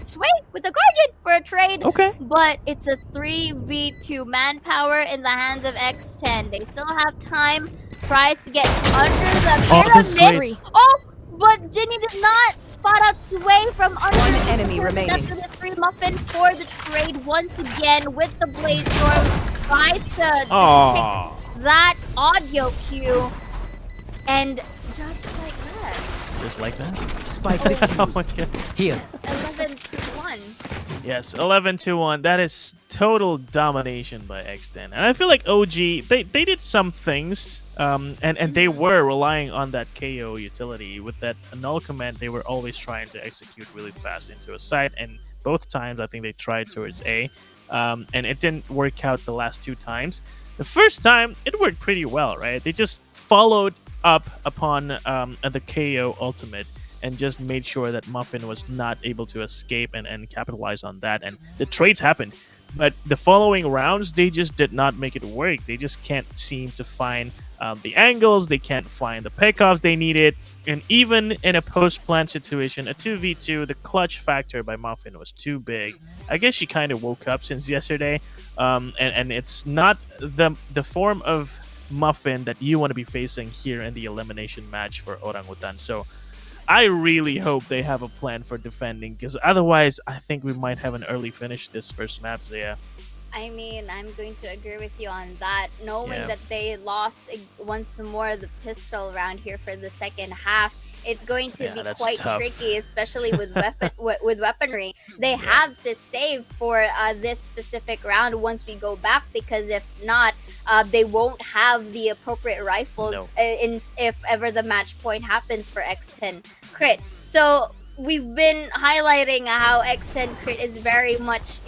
Sway with the Guardian for a trade. Okay. But it's a 3v2 manpower in the hands of X10. They still have time. Tries to get under the that's pyramid. great. Oh, but Ginny did not spot out Sway from under One the enemy remaining. That's the 3 Muffin for the trade once again with the Blade Storm. Tries to Aww. pick that audio cue. And just like that, Just like that. Spike Oh defused. my god. Here. 11-1. Yes, 11-1. That is total domination by X10. And I feel like OG, they did some things, and they were relying on that KO utility. With that null command, they were always trying to execute really fast into a site, and both times I think they tried towards A, and it didn't work out the last 2 times. The first time, it worked pretty well, right? They just followed up upon the KO ultimate and just made sure that Muffin was not able to escape and capitalize on that. And the trades happened. But the following rounds, they just did not make it work. They just can't seem to find the angles. They can't find the pickoffs they needed. And even in a post-plant situation, a 2v2, the clutch factor by Muffin was too big. I guess she kind of woke up since yesterday. And it's not the form of Muffin that you want to be facing here in the elimination match for Orangutan. So I really hope they have a plan for defending, because otherwise I think we might have an early finish this first map, Zaya. I mean, I'm going to agree with you on that. Knowing Yeah. that they lost once more the pistol round here for the second half, it's going to Yeah, be that's quite tough. tricky, especially with with weaponry. They have to save for this specific round once we go back, because if not, they won't have the appropriate rifles No. if ever the match point happens for X10Crit. So we've been highlighting how X10Crit is very much,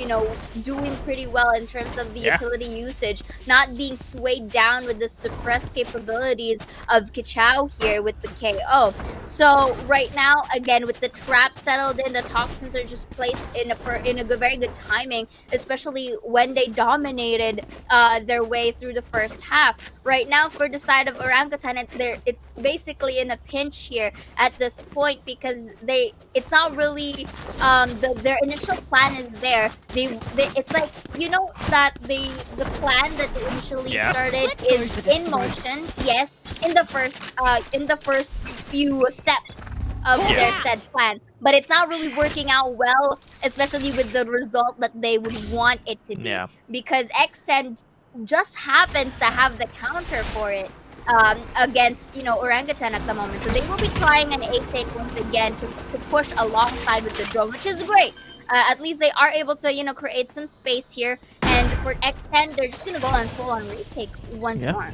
doing pretty well in terms of the Yeah. utility usage, not being swayed down with the suppressed capabilities of Kichao here with the KO. So right now, again, with the traps settled in, the toxins are just placed in a very good timing, especially when they dominated their way through the first half. Right now, for the side of Orangutan, it's basically in a pinch here at this point, because it's not really their initial plan is there. It's like, that the plan that they initially Yeah. started Let's go is for the in motion. Yes, in the first few steps of Yes. their said plan, but it's not really working out well, especially with the result that they would want it to be. Yeah. Because X10 just happens to have the counter for it against Orangutan at the moment. So they will be trying an A take once again to push alongside with the drone, which is great. At least they are able to create some space here. And for X10, they're just gonna go on full on retake once Yeah. more.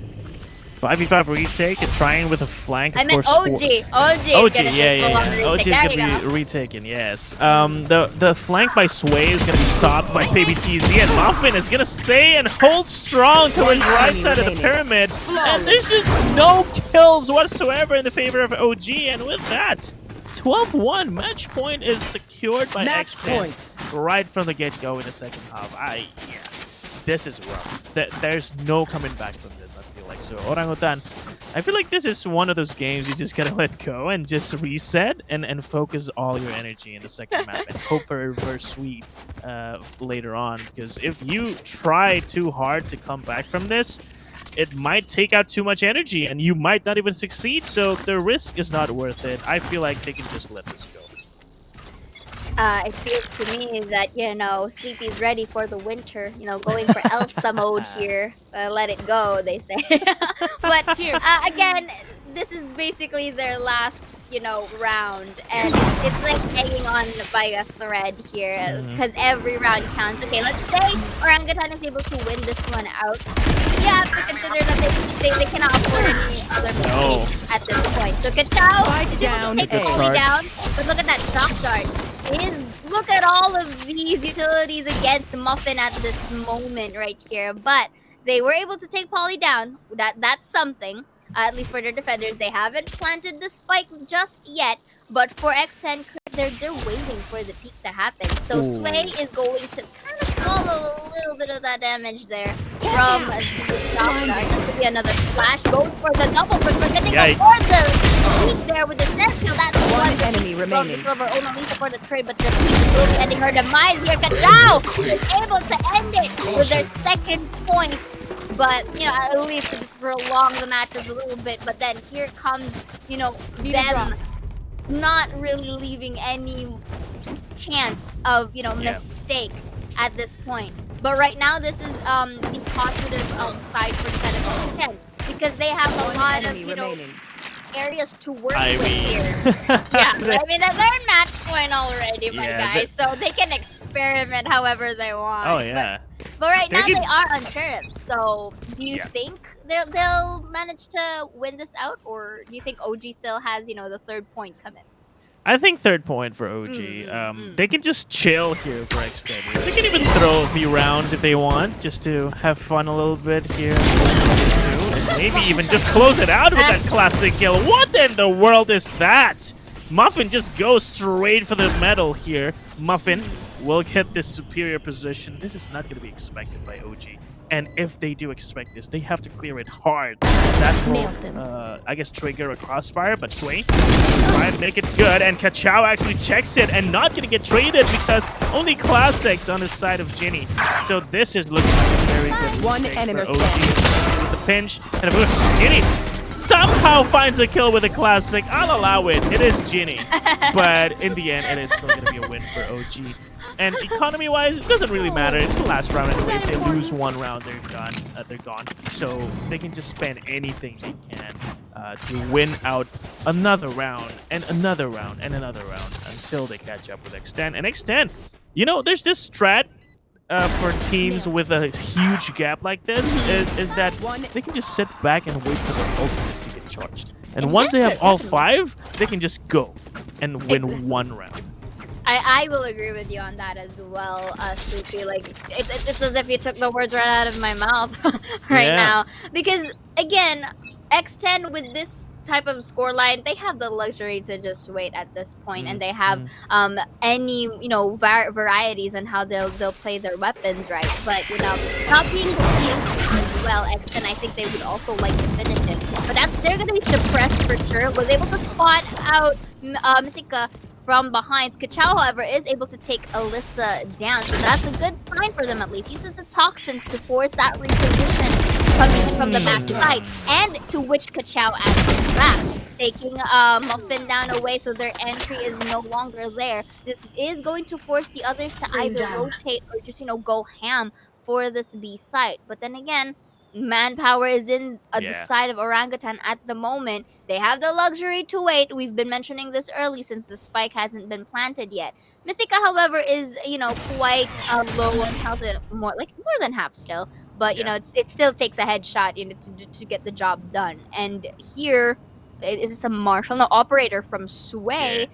5v5 retake and trying with a flank. I of meant course, OG. Sports. OG. is OG, gonna take full on retake. OG is There gonna you be go. retaken, yes. The flank by Sway is gonna be stopped by PBTZ, and Muffin is gonna stay and hold strong towards the right side of the pyramid. And there's just no kills whatsoever in the favor of OG, and with that, 12-1 match point is secured by Match X10 point. right from the get-go in the second half. This is rough. There's no coming back from this, I feel like. So Orangutan, I feel like this is one of those games you just gotta let go and just reset and focus all your energy in the second map and hope for a reverse sweep later on. Because if you try too hard to come back from this, it might take out too much energy and you might not even succeed. So the risk is not worth it. I feel like they can just let this go. It feels to me that, Sleepy's ready for the winter, going for Elsa mode here. Let it go, they say. But again, this is basically their last, round, and it's like hanging on by a thread here because every round counts. Okay, let's say Orangutan is able to win this one out. You have to consider that they cannot afford any other mistakes at this point. So Kachao is able to take Polly down, but look at that shock dart. Look at all of these utilities against Muffin at this moment right here, but they were able to take Polly down. That's something. At least for their defenders, they haven't planted the spike just yet. But for X10, they're waiting for the peak to happen. So Sway is going to kind of swallow a little bit of that damage there from the shock dart. This could be another flash. Goes for the double, but forgetting for the peak there with the sense kill. That's one enemy remaining. Only for the trade, but the peak will be ending her demise here. Kachao is able to end it with their second point. But, at least to just prolong the matches a little bit. But then here comes, them not really leaving any chance of, mistake at this point. But right now, this is the positive side for the 10 because they have a lot of, areas to work with here. They're match point already, my guys. So they can experiment however they want. Oh, yeah. But right now they are on sheriffs, so do you think they'll manage to win this out, or do you think OG still has, the third point coming? I think third point for OG. They can just chill here for extended. They can even throw a few rounds if they want, just to have fun a little bit here. And maybe even just close it out with that classic kill. What in the world is that? Muffin just goes straight for the medal here. Muffin will get this superior position. This is not going to be expected by OG. And if they do expect this, they have to clear it hard. That will, I guess, trigger a crossfire, but Sway try and make it good. And Kachao actually checks it and not going to get traded because only Classics on the side of Ginny. So this is looking like a very good one enemy for OG with the pinch. And of course, Ginny somehow finds a kill with a Classic. I'll allow it. It is Ginny. But in the end, it is still going to be a win for OG. And economy-wise, it doesn't really matter. It's the last round anyway. If they lose one round, they're done. They're gone. So they can just spend anything they can to win out another round and another round and another round until they catch up with X10. And X10, there's this strat for teams with a huge gap like this is that they can just sit back and wait for their ultimates to get charged. And once they have all 5, they can just go and win one round. I will agree with you on that as well, Sloopy. Like, it's as if you took the words right out of my mouth now. Because, again, X10 with this type of scoreline, they have the luxury to just wait at this point, and they have any varieties on how they'll play their weapons, right? But not being the case as well, X10, I think they would also like to finish it. But they're gonna be suppressed for sure. Was able to spot out Mythica from behind. Kachao, however, is able to take Alyssa down, so that's a good sign for them at least. Uses the toxins to force that reposition coming in from the back side, and to which Kachao adds back, taking Muffin down away, so their entry is no longer there. This is going to force the others to either rotate or just, go ham for this B site. But then again, manpower is in the side of Orangutan at the moment. They have the luxury to wait. We've been mentioning this early since the spike hasn't been planted yet. Mythica, however, is quite low on health, more than half still. But it still takes a headshot to get the job done. And here is a marshal, no, operator from Sway.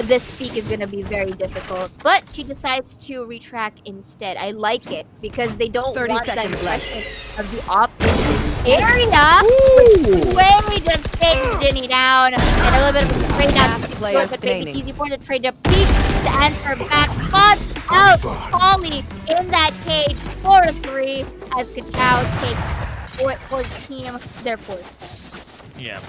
This peak is going to be very difficult, but she decides to retract instead. I like it because they don't want that impression of the op in this area. Sway just takes Ginny down, and a little bit of a trade out. But maybe it's easy for the trade to peak to answer back. Spots out Polly in that cage for a 3 as Kachao takes for team their 4th. Yeah.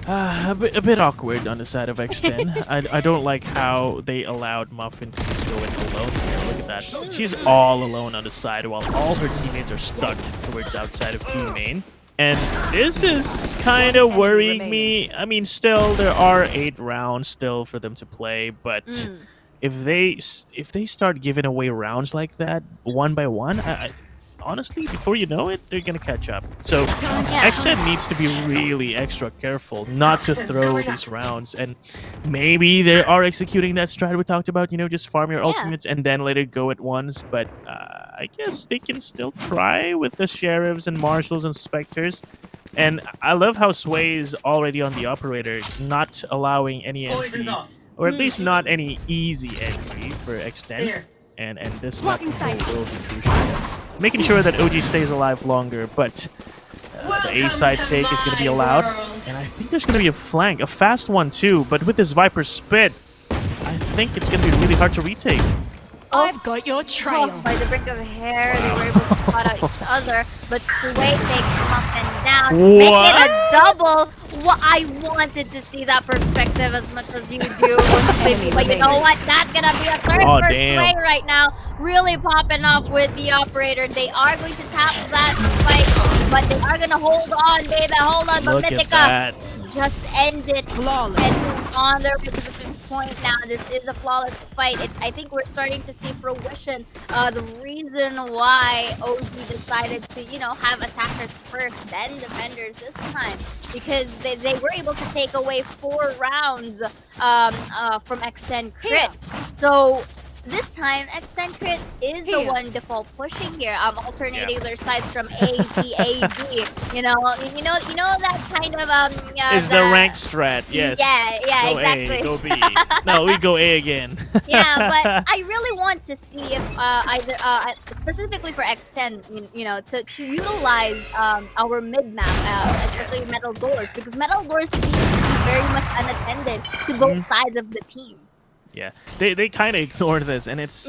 A bit awkward on the side of X10. I don't like how they allowed Muffin to just go in alone here. Look at that. She's all alone on the side while all her teammates are stuck towards outside of B main. And this is kind of worrying me. I mean, still, there are 8 rounds still for them to play, but if they start giving away rounds like that, one by one, honestly, before you know it, they're gonna catch up. So Yeah. X10 needs to be really extra careful not to throw these rounds, and maybe they are executing that strat we talked about. You know, just farm your ultimates and then let it go at once. But I guess they can still try with the sheriffs and marshals and specters. And I love how Sway is already on the operator, not allowing any entry, or at least not any easy entry for X10. And this map will be crucial. Making sure that OG stays alive longer, but the A side take is going to be allowed. And I think there's going to be a flank, a fast one too. But with this Viper spit, I think it's going to be really hard to retake. I've got your trail. By the brink of hair, they were able to spot out each other, but Sway takes Muffin down, make it a double. Well, I wanted to see that perspective as much as you do, baby, but you know what? That's gonna be a third for Sway right now. Really popping off with the operator. They are going to tap that fight, but they are gonna hold on, baby. Hold on, but Mythica just end it and move on their way to the point now. This is a flawless fight. I think we're starting to see fruition. The reason why OG decided to, you know, have attackers first, then defenders this time, because they were able to take away 4 rounds from X10Crit. So this time, X10Crit is the one default pushing here. Alternating their sides from A, B, A, B. You know that kind of is the rank strat? Yes. Yeah, go exactly. A, go B. No, we go A again. Yeah, but I really want to see if either specifically for X10, you know, to utilize our mid map, especially metal doors, because metal doors seem to be very much unattended to both sides of the team. Yeah, they kind of ignored this, and it's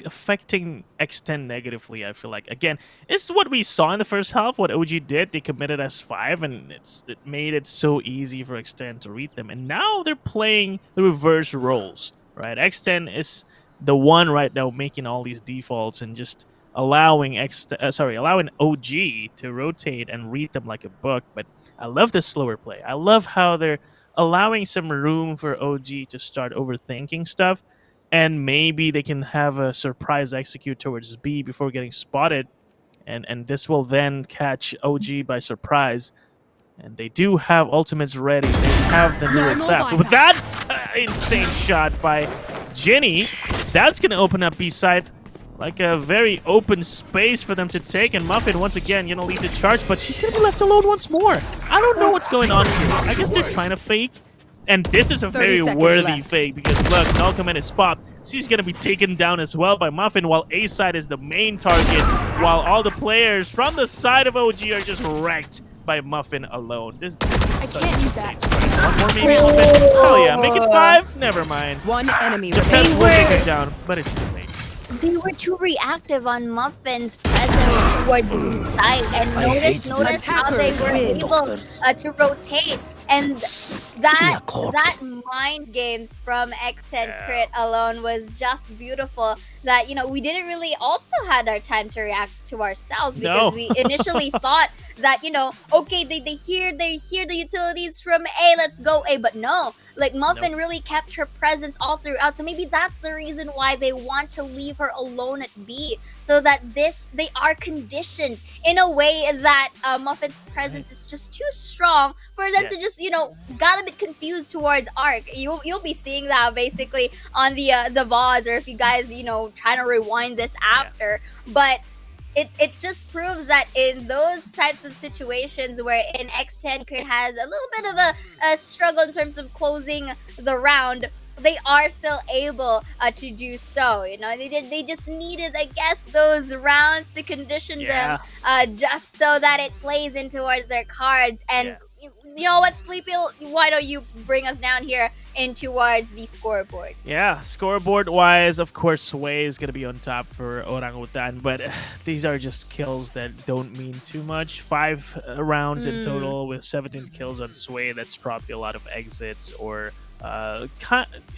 affecting X10 negatively. I feel like, again, it's what we saw in the first half. What OG did, they committed S5, and it made it so easy for X10 to read them. And now they're playing the reverse roles, right? X10 is the one right now making all these defaults and just allowing allowing OG to rotate and read them like a book. But I love this slower play. I love how they're allowing some room for OG to start overthinking stuff, and maybe they can have a surprise execute towards B before getting spotted, and this will then catch OG by surprise. And they do have ultimates ready. They have the neural theft. With that insane shot by Jenny, that's going to open up B side like a very open space for them to take, and Muffin once again gonna lead the charge, but she's gonna be left alone once more. I don't know what's going on here. I guess they're trying to fake, and this is a very worthy fake, because look, Nullcommand is popped. She's gonna be taken down as well by Muffin, while A side is the main target, while all the players from the side of OG are just wrecked by Muffin alone. This is such can't use that. One more maybe, Muffin. Oh yeah, make it 5. Never mind. One enemy Defense will take her down, but it's too late. They were too reactive on Muffin's presence towards the side, and notice how they were able to rotate, and that mind games from X10Crit alone was just beautiful. That, you know, we didn't really also had our time to react to ourselves, because we initially thought that, you know, okay, they hear the utilities from A, let's go A, but no, like Muffin really kept her presence all throughout. So maybe that's the reason why they want to leave her alone at B, so that they are conditioned in a way that Muffin's presence is just too strong for them to just, you know, got a bit confused towards Arc. You'll be seeing that basically on the VODs, or if you guys, you know, trying to rewind this after, but it just proves that in those types of situations where in X10Crit has a little bit of a struggle in terms of closing the round, they are still able to do so. You know, they just needed, I guess, those rounds to condition them just so that it plays in towards their cards. And you know what, Sleepy, why don't you bring us down here in towards the scoreboard? Yeah, scoreboard wise, of course, Sway is going to be on top for Orangutan, but these are just kills that don't mean too much. 5 rounds in total with 17 kills on Sway. That's probably a lot of exits, or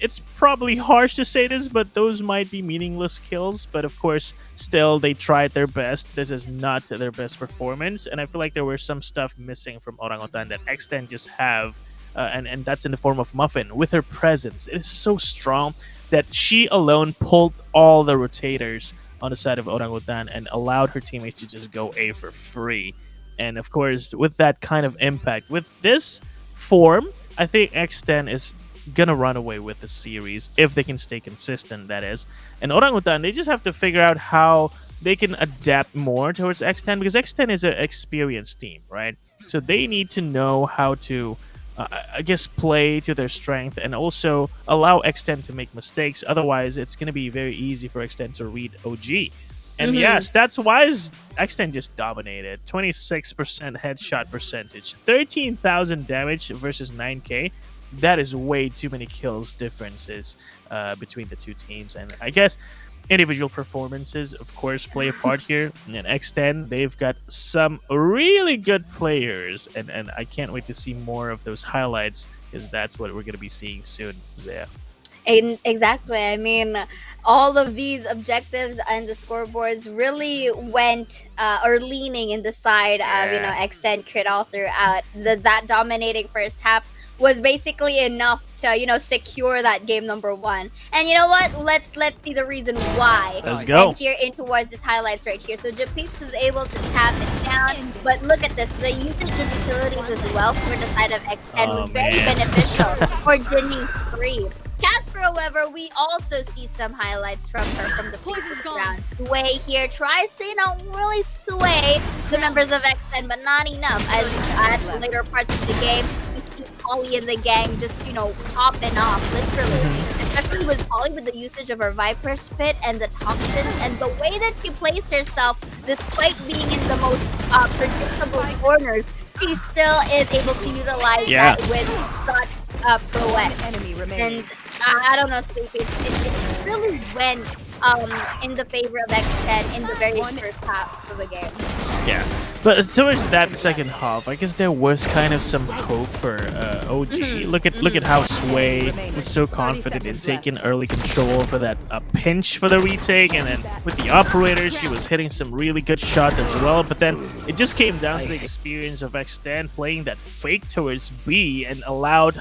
it's probably harsh to say this, but those might be meaningless kills. But of course, still, they tried their best. This is not their best performance, and I feel like there were some stuff missing from Orangutan that X10 just have, and that's in the form of Muffin. With her presence, it is so strong that she alone pulled all the rotators on the side of Orangutan and allowed her teammates to just go A for free. And of course, with that kind of impact, with this form, I think X10 is gonna run away with the series if they can stay consistent, that is. And Orangutan, they just have to figure out how they can adapt more towards X10, because X10 is an experienced team, right? So they need to know how to, I guess, play to their strength and also allow X10 to make mistakes. Otherwise, it's going to be very easy for X10 to read OG. And yeah, stats wise, X10 just dominated. 26% headshot percentage, 13,000 damage versus 9k. That is way too many kills differences between the two teams. And I guess individual performances, of course, play a part here. And X10, they've got some really good players. And I can't wait to see more of those highlights, because that's what we're going to be seeing soon, Zaya. Exactly. I mean, all of these objectives and the scoreboards really went or leaning in the side of, you know, X10Crit all throughout. That dominating first half was basically enough to, you know, secure that game number 1. And you know what? Let's see the reason why. Let's go. And here in towards this highlights right here. So Japeeps was able to tap it down, but look at this. The usage of utilities as well for the side of X10 was very beneficial for Jinning 3. Casper, however, we also see some highlights from her from the previous round. Sway here tries to, you know, really sway the members of X10, but not enough. As at the later parts of the game, we see Polly and the gang just, you know, popping off, literally. Especially with Polly, with the usage of her Viper's Pit and the Toxins, and the way that she plays herself, despite being in the most predictable corners, she still is able to utilize that with such prowess. And I don't know, Sleepy. It really went in the favor of X10 in the very first half of the game. Yeah, but towards that second half, I guess there was kind of some hope for OG. Look at how Sway was so confident in taking early control for that pinch for the retake, and then with the operator, she was hitting some really good shots as well. But then it just came down to the experience of X10 playing that fake towards B and allowed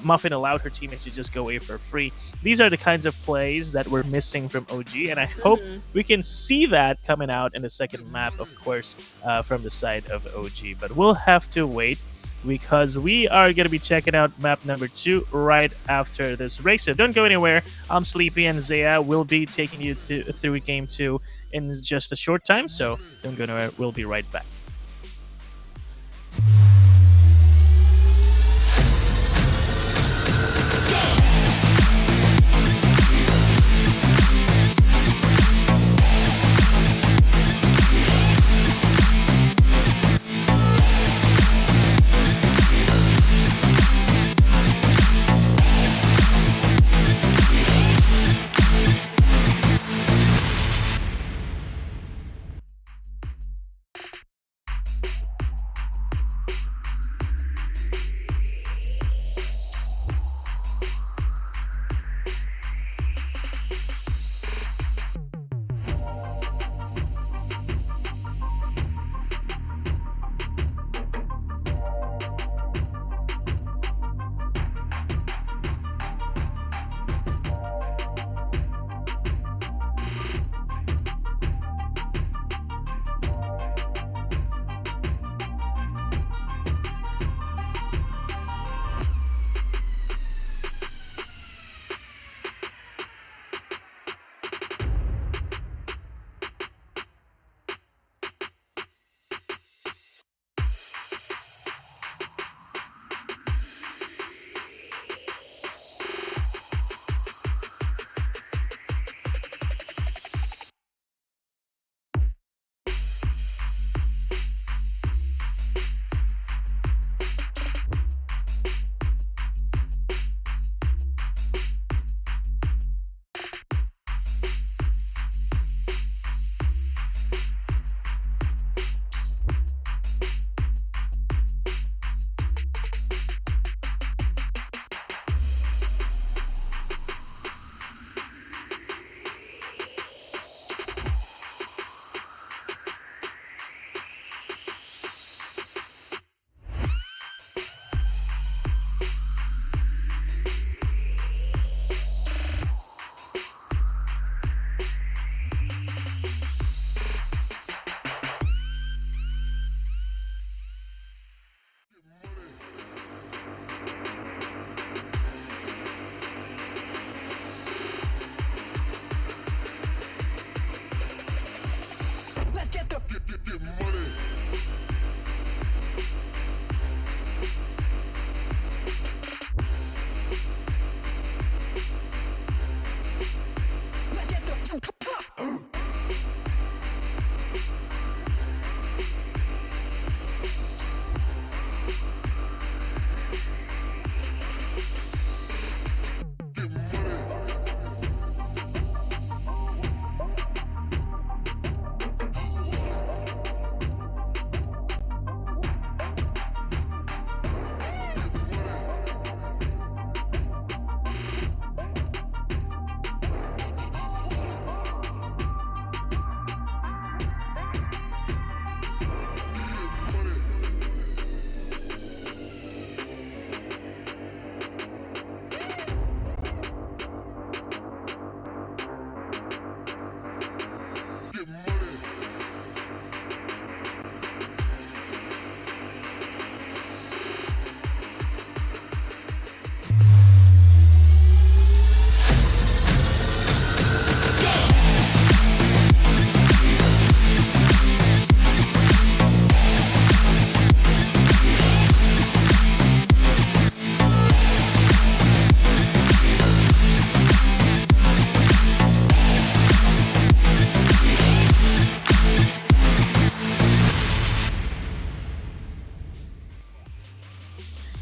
Muffin allowed her teammates to just go A for free. These are the kinds of plays that we're missing from OG, and I hope we can see that coming out in the second map, of course, from the side of OG. But we'll have to wait, because we are going to be checking out map number 2 right after this break. So don't go anywhere. I'm Sleepy, and Zaya will be taking you through game 2 in just a short time. So don't go anywhere. We'll be right back.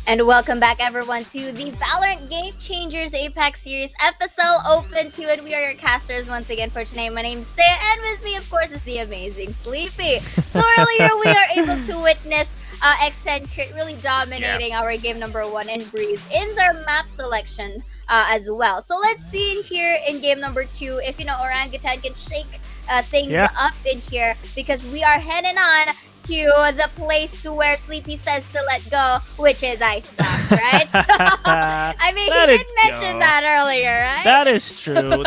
And welcome back, everyone, to the Valorant Game Changers APAC Series FSL Open 2. And we are your casters once again for tonight. My name's Saya, and with me, of course, is the amazing Sleepy. So earlier, we are able to witness X10Crit really dominating our game number 1 in Breeze in their map selection as well. So let's see here in game number 2 if, Orangutan can shake things up in here, because we are heading on to the place where Sleepy says to let go, which is Icebox, right? So, I mean, he did mention that earlier, right? That is true.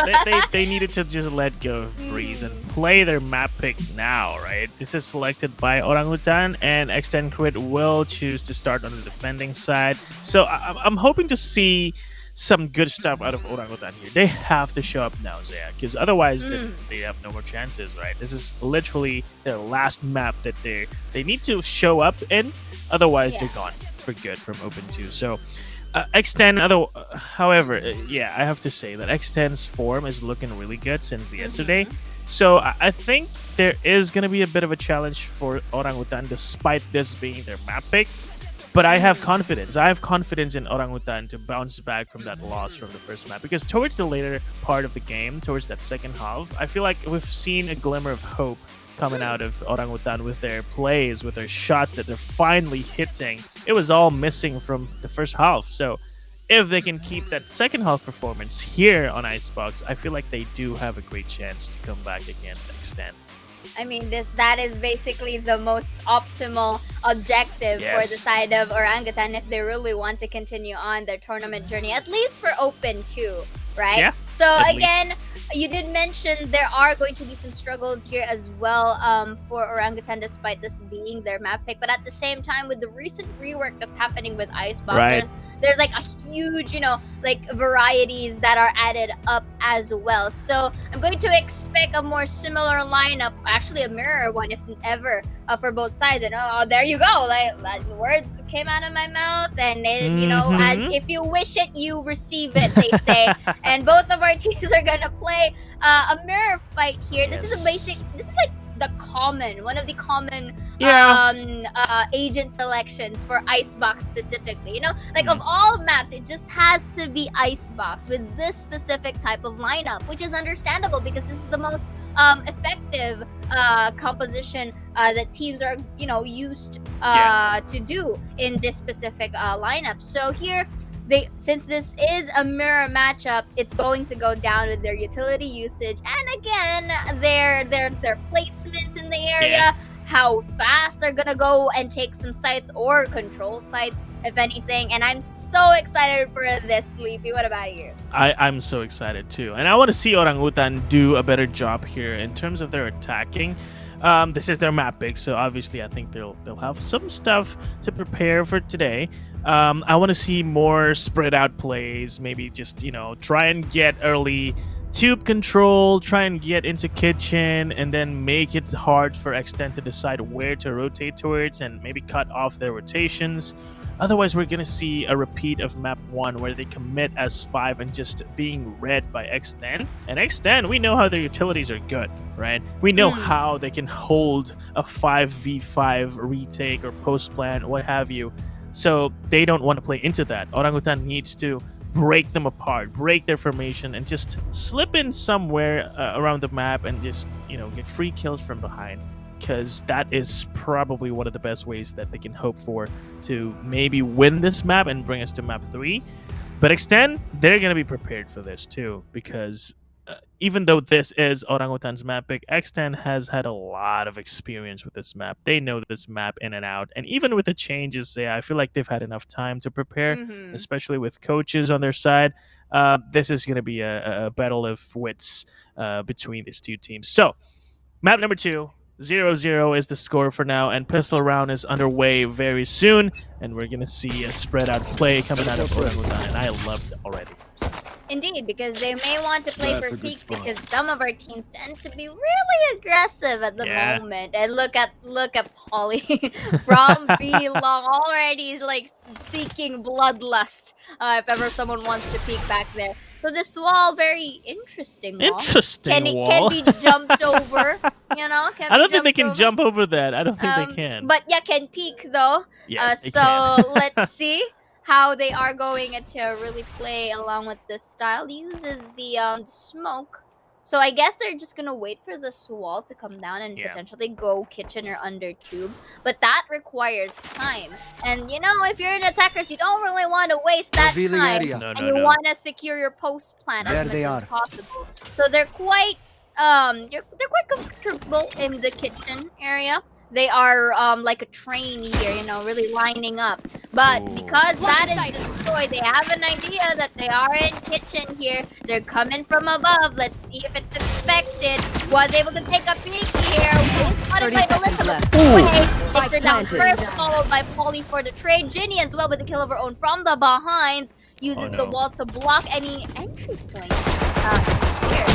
they needed to just let go of Breeze and play their map pick now, right? This is selected by Orangutan, and X10Crit will choose to start on the defending side. So I'm hoping to see some good stuff out of Orangutan here. They have to show up now, Zaya, because otherwise they have no more chances, right? This is literally their last map that they need to show up in. Otherwise, they're gone for good from Open 2. So X10, however, I have to say that X10's form is looking really good since yesterday. So I think there is going to be a bit of a challenge for Orangutan, despite this being their map pick. But I have confidence. I have confidence in Orangutan to bounce back from that loss from the first map. Because towards the later part of the game, towards that second half, I feel like we've seen a glimmer of hope coming out of Orangutan with their plays, with their shots that they're finally hitting. It was all missing from the first half. So if they can keep that second half performance here on Icebox, I feel like they do have a great chance to come back against X10. I mean, that is basically the most optimal objective for the side of Orangutan if they really want to continue on their tournament journey, at least for Open 2, right? Yeah, so again, you did mention there are going to be some struggles here as well for Orangutan, despite this being their map pick. But at the same time, with the recent rework that's happening with Icebox, there's like a huge, varieties that are added up as well. So I'm going to expect a more similar lineup, actually a mirror one if ever, for both sides. And there you go, like words came out of my mouth, and it, as if you wish it, you receive it, they say. And both of our teams are gonna play a mirror fight here. This is like one of the common agent selections for Icebox specifically. Of all maps, it just has to be Icebox with this specific type of lineup, which is understandable because this is the most effective composition that teams are used to do in this specific lineup. So here, since this is a mirror matchup, it's going to go down with their utility usage, and again, their placements in the area, how fast they're gonna go and take some sites or control sites, if anything. And I'm so excited for this, Sleepy. What about you? I'm so excited too, and I want to see Orangutan do a better job here in terms of their attacking. This is their map pick, so obviously I think they'll have some stuff to prepare for today. I want to see more spread out plays, maybe just try and get early tube control, try and get into kitchen, and then make it hard for X10 to decide where to rotate towards and maybe cut off their rotations. Otherwise, we're going to see a repeat of map 1 where they commit as 5 and just being read by X10. And X10, we know how their utilities are good, right? We know how they can hold a 5v5 retake or post plan, what have you. So they don't want to play into that. Orangutan needs to break them apart, break their formation, and just slip in somewhere around the map and just, get free kills from behind. Because that is probably one of the best ways that they can hope for to maybe win this map and bring us to map 3. But X10, they're going to be prepared for this too, because even though this is Orangutan's map pick, X10 has had a lot of experience with this map. They know this map in and out. And even with the changes, I feel like they've had enough time to prepare, especially with coaches on their side. This is going to be a battle of wits between these two teams. So, map number 2. 0-0 is the score for now, and pistol round is underway very soon, and we're gonna see a spread out play coming out of Orangutan, and I love it already. Indeed, because they may want to play for peak, because some of our teams tend to be really aggressive at the moment. And look at Polly from B Long already seeking bloodlust. If ever someone wants to peek back there. So this wall, very interesting wall. Can be jumped over, I don't think they can jump over that. I don't think they can. But can peek though. Yes, they can. Let's see. how they are going to really play along with this style. Uses the smoke. So I guess they're just gonna wait for the wall to come down and potentially go kitchen or under tube. But that requires time. And you know, if you're in attackers, you don't really want to waste that time. And you want to secure your post plan as much as possible. So they're quite they're quite comfortable in the kitchen area. They are like a train here, you know, really lining up. But because that is destroyed, they have an idea that they are in kitchen here. They're coming from above. Let's see if it's expected. Was able to take a peek here. Spotted by Alyssa. Takes her down first, followed by Polly for the trade. Ginny as well with the kill of her own from the behind. Uses the wall to block any entry point here.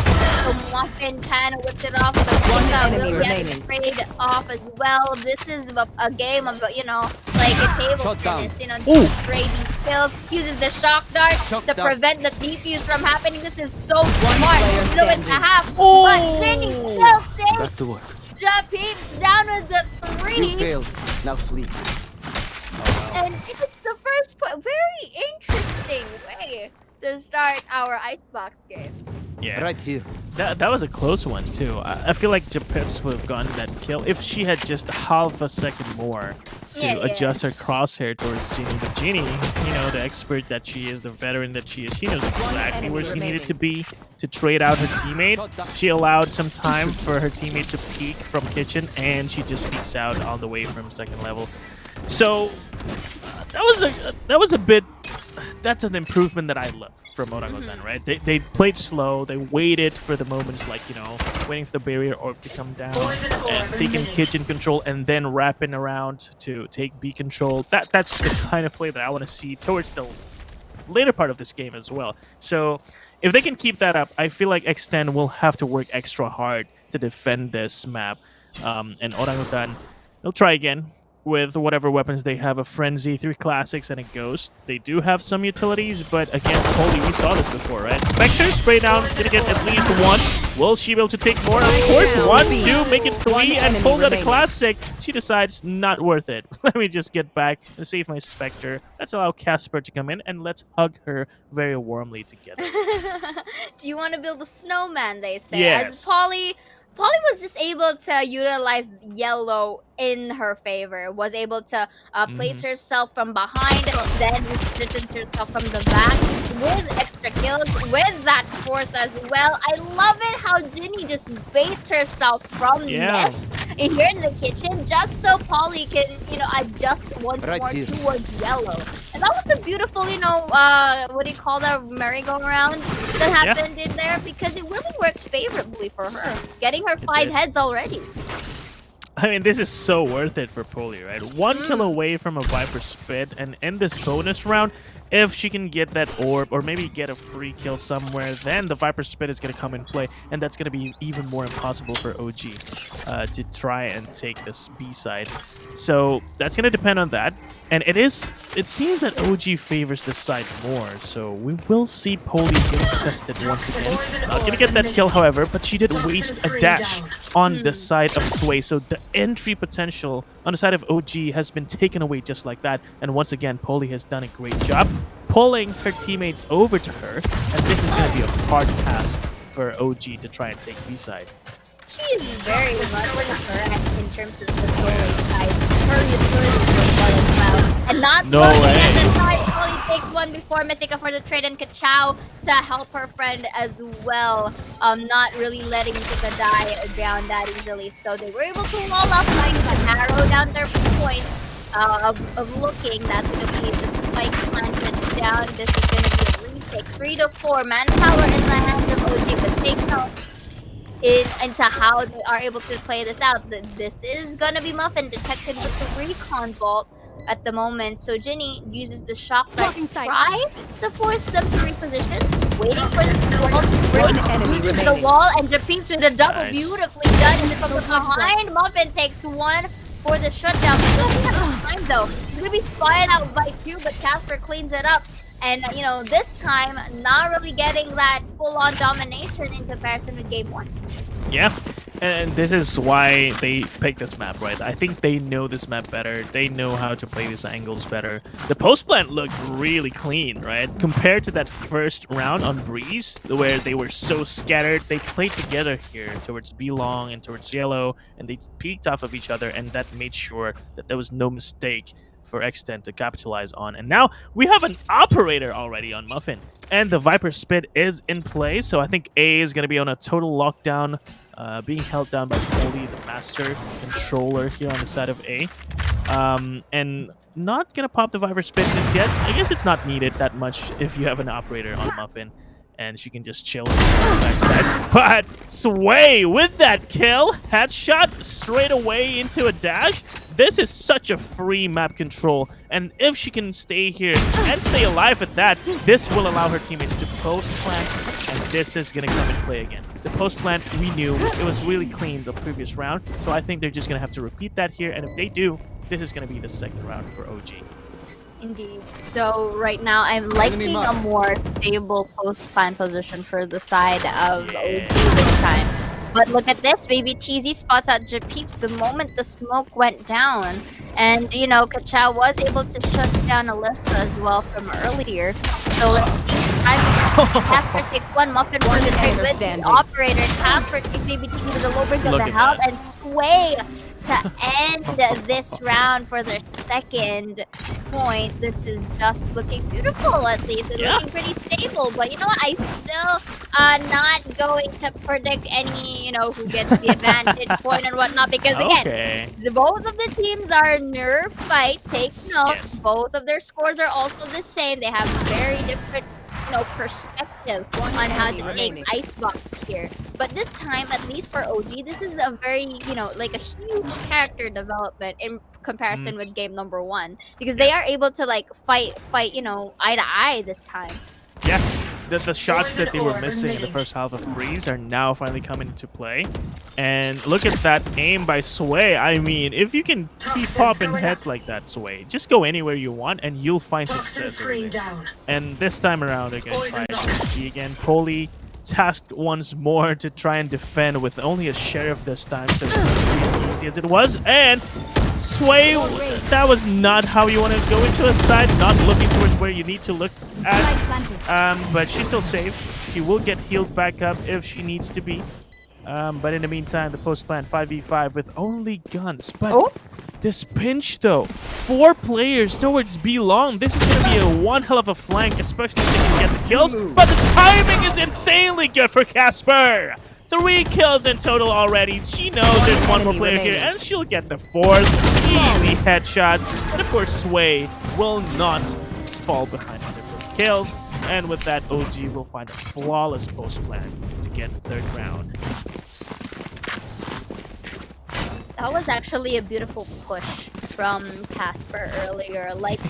So Muffin kind of whips it off, but will get the trade off as well. This is a game of, you know, like a table tennis, you know, trade these kills. Uses the shock dart to prevent the defuse from happening. This is so smart. So it's a half, but Jenny still takes Jump Peeps down with the 3. You failed. Now flee. And takes the first point. Very interesting way to start our Icebox game. Yeah. Right here. That was a close one too. I feel like Japips would have gotten that kill if she had just half a second more to adjust her crosshair towards Genie. But Genie, you know, the expert that she is, the veteran that she is, she knows exactly where she needed to be to trade out her teammate. She allowed some time for her teammate to peek from kitchen, and she just peeks out all the way from second level. So that was a bit. That's an improvement that I love from Orangutan, right? They played slow. They waited for the moments, like, you know, waiting for the barrier orb to come down, and taking kitchen control, and then wrapping around to take B control. That's the kind of play that I want to see towards the later part of this game as well. So if they can keep that up, I feel like X10 will have to work extra hard to defend this map. And Orangutan, they'll try again with whatever weapons they have, a Frenzy, 3 Classics, and a Ghost. They do have some utilities, but against Holy, we saw this before, right? Spectre, spray down, gonna get at least 1. Will she be able to take more? Of course, 1, 2, make it 3, and pull out a Classic. She decides, not worth it. Let me just get back and save my Spectre. Let's allow Casper to come in, and let's hug her very warmly together. Do you want to build a snowman, they say? Yes. As Polly was just able to utilize yellow in her favor. Was able to place herself from behind, then distance herself from the back with extra kills, with that 4th as well. I love it how Ginny just baits herself from nest here in the kitchen, just so Polly can, you know, adjust once more towards yellow. And that was a beautiful, you know, what do you call that, merry-go-round that happened in there, because it really works favorably for her, getting her 5 heads already. I mean, this is so worth it for Polly, right? 1 kill away from a Viper Spit, and in this bonus round, if she can get that orb or maybe get a free kill somewhere, then the Viper Spit is going to come in play, and that's going to be even more impossible for OG to try and take this B side. So that's going to depend on that. And it seems that OG favors this side more, so we will see Polly getting tested once again. Not gonna get that kill, however, but she did waste a dash on the side of Sway, so the entry potential on the side of OG has been taken away just like that. And once again, Polly has done a great job pulling her teammates over to her, and this is gonna be a hard task for OG to try and take B side. She is very much correct in terms of the Polly side. Her utility is as well. And not looking at the side, Polly takes 1 before Mythica for the trade, and Kachao to help her friend as well. Not really letting Mythica die down that easily. So they were able to wall off, trying to narrow down their points of looking. That's going to be the spike planted down. This is going to be a retake. 3 to 4 manpower in the hands of OG, but takes out into how they are able to play this out. This is gonna be Muffin detected with the recon vault at the moment. So Ginny uses the shock light to try to force them to reposition, waiting for the wall to break, uses the wall, and Japeeps with a double, beautifully done. And from behind, Muffin takes 1 for the shutdown. Doesn't have time though. It's gonna be spotted out by 2, but Casper cleans it up. And, you know, this time, not really getting that full-on domination in comparison with Game 1. Yeah, And this is why they picked this map, right? I think they know this map better. They know how to play these angles better. The post plant looked really clean, right? Compared to that first round on Breeze, where they were so scattered. They played together here towards B long and towards yellow, and they peeked off of each other, and that made sure that there was no mistake for X10 to capitalize on. And now we have an operator already on Muffin. And the Viper Spit is in play, so I think A is going to be on a total lockdown, being held down by Bo3, the master controller here on the side of A. And not going to pop the Viper Spit just yet. I guess it's not needed that much if you have an operator on Muffin. And she can just chill on the backside. But Sway with that kill. Headshot straight away into a dash. This is such a free map control. And if she can stay here and stay alive at that, this will allow her teammates to post plant. And this is going to come in play again. The post plant, we knew it was really clean the previous round. So I think they're just going to have to repeat that here. And if they do, this is going to be the second round for OG. Indeed. So right now I'm liking a more stable post-plant position for the side of OG this time. But look at this, baby TZ spots out Peeps the moment the smoke went down. And, you know, Kachao was able to shut down Alyssa as well from earlier. So let's see. Casper takes one Muffin for the trade with the operator. Casper takes baby TZ with a low break of the health and Sway to end this round for their second point. This is just looking beautiful, at least. It's looking pretty stable. But you know what? I'm still not going to predict any, you know, who gets the advantage point and whatnot. Because again, both of the teams are nerf fight. Take note. Both of their scores are also the same. They have very different, you know, perspective on how to take Icebox here. But this time, at least for OG, this is a very, you know, like a huge character development in comparison with game number 1. Because they are able to, like, fight, you know, eye to eye this time. Yeah. The shots that they were missing in the first half of Breeze are now finally coming into play. And look at that aim by Sway. I mean, if you can keep popping heads like that, Sway, just go anywhere you want and you'll find success. And this time around, they're going to try it again. Poli tasked once more to try and defend with only a sheriff this time, so it's not as easy as it was. And Sway, that was not how you want to go into a side, not looking towards where you need to look at. But she's still safe. She will get healed back up if she needs to be. But in the meantime, the post plant 5v5 with only guns. But this pinch, though, 4 players towards B long. This is going to be a one hell of a flank, especially if they can get the kills. But the timing is insanely good for Casper. 3 kills in total already. She knows there's one more player here, and she'll get the 4th. Easy headshots. And of course, Sway will not fall behind in terms of kills. And with that, OG will find a flawless post plan to get the 3rd round. That was actually a beautiful push from Casper earlier. Like,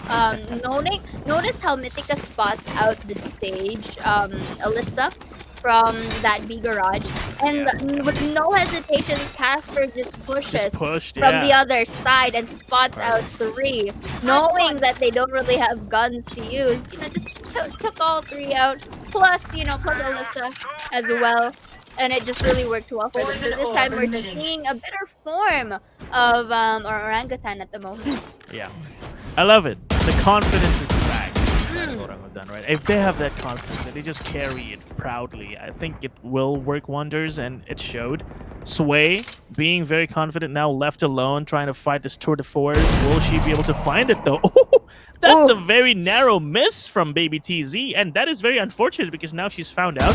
notice how Mythica spots out the stage, Alyssa, from that B garage. And with no hesitations, Casper just pushes from the other side and spots out 3. Knowing that they don't really have guns to use, you know, just took all 3 out. Plus, you know, plus Alyssa as well. And it just really worked well for them. So this time we're seeing a better form of Orangutan at the moment. Yeah. I love it. The confidence is back. Orangutan, right? If they have that confidence and they just carry it proudly, I think it will work wonders, and it showed. Sway being very confident now, left alone, trying to fight this tour de force. Will she be able to find it though? That's a very narrow miss from Baby TZ, and that is very unfortunate because now she's found out.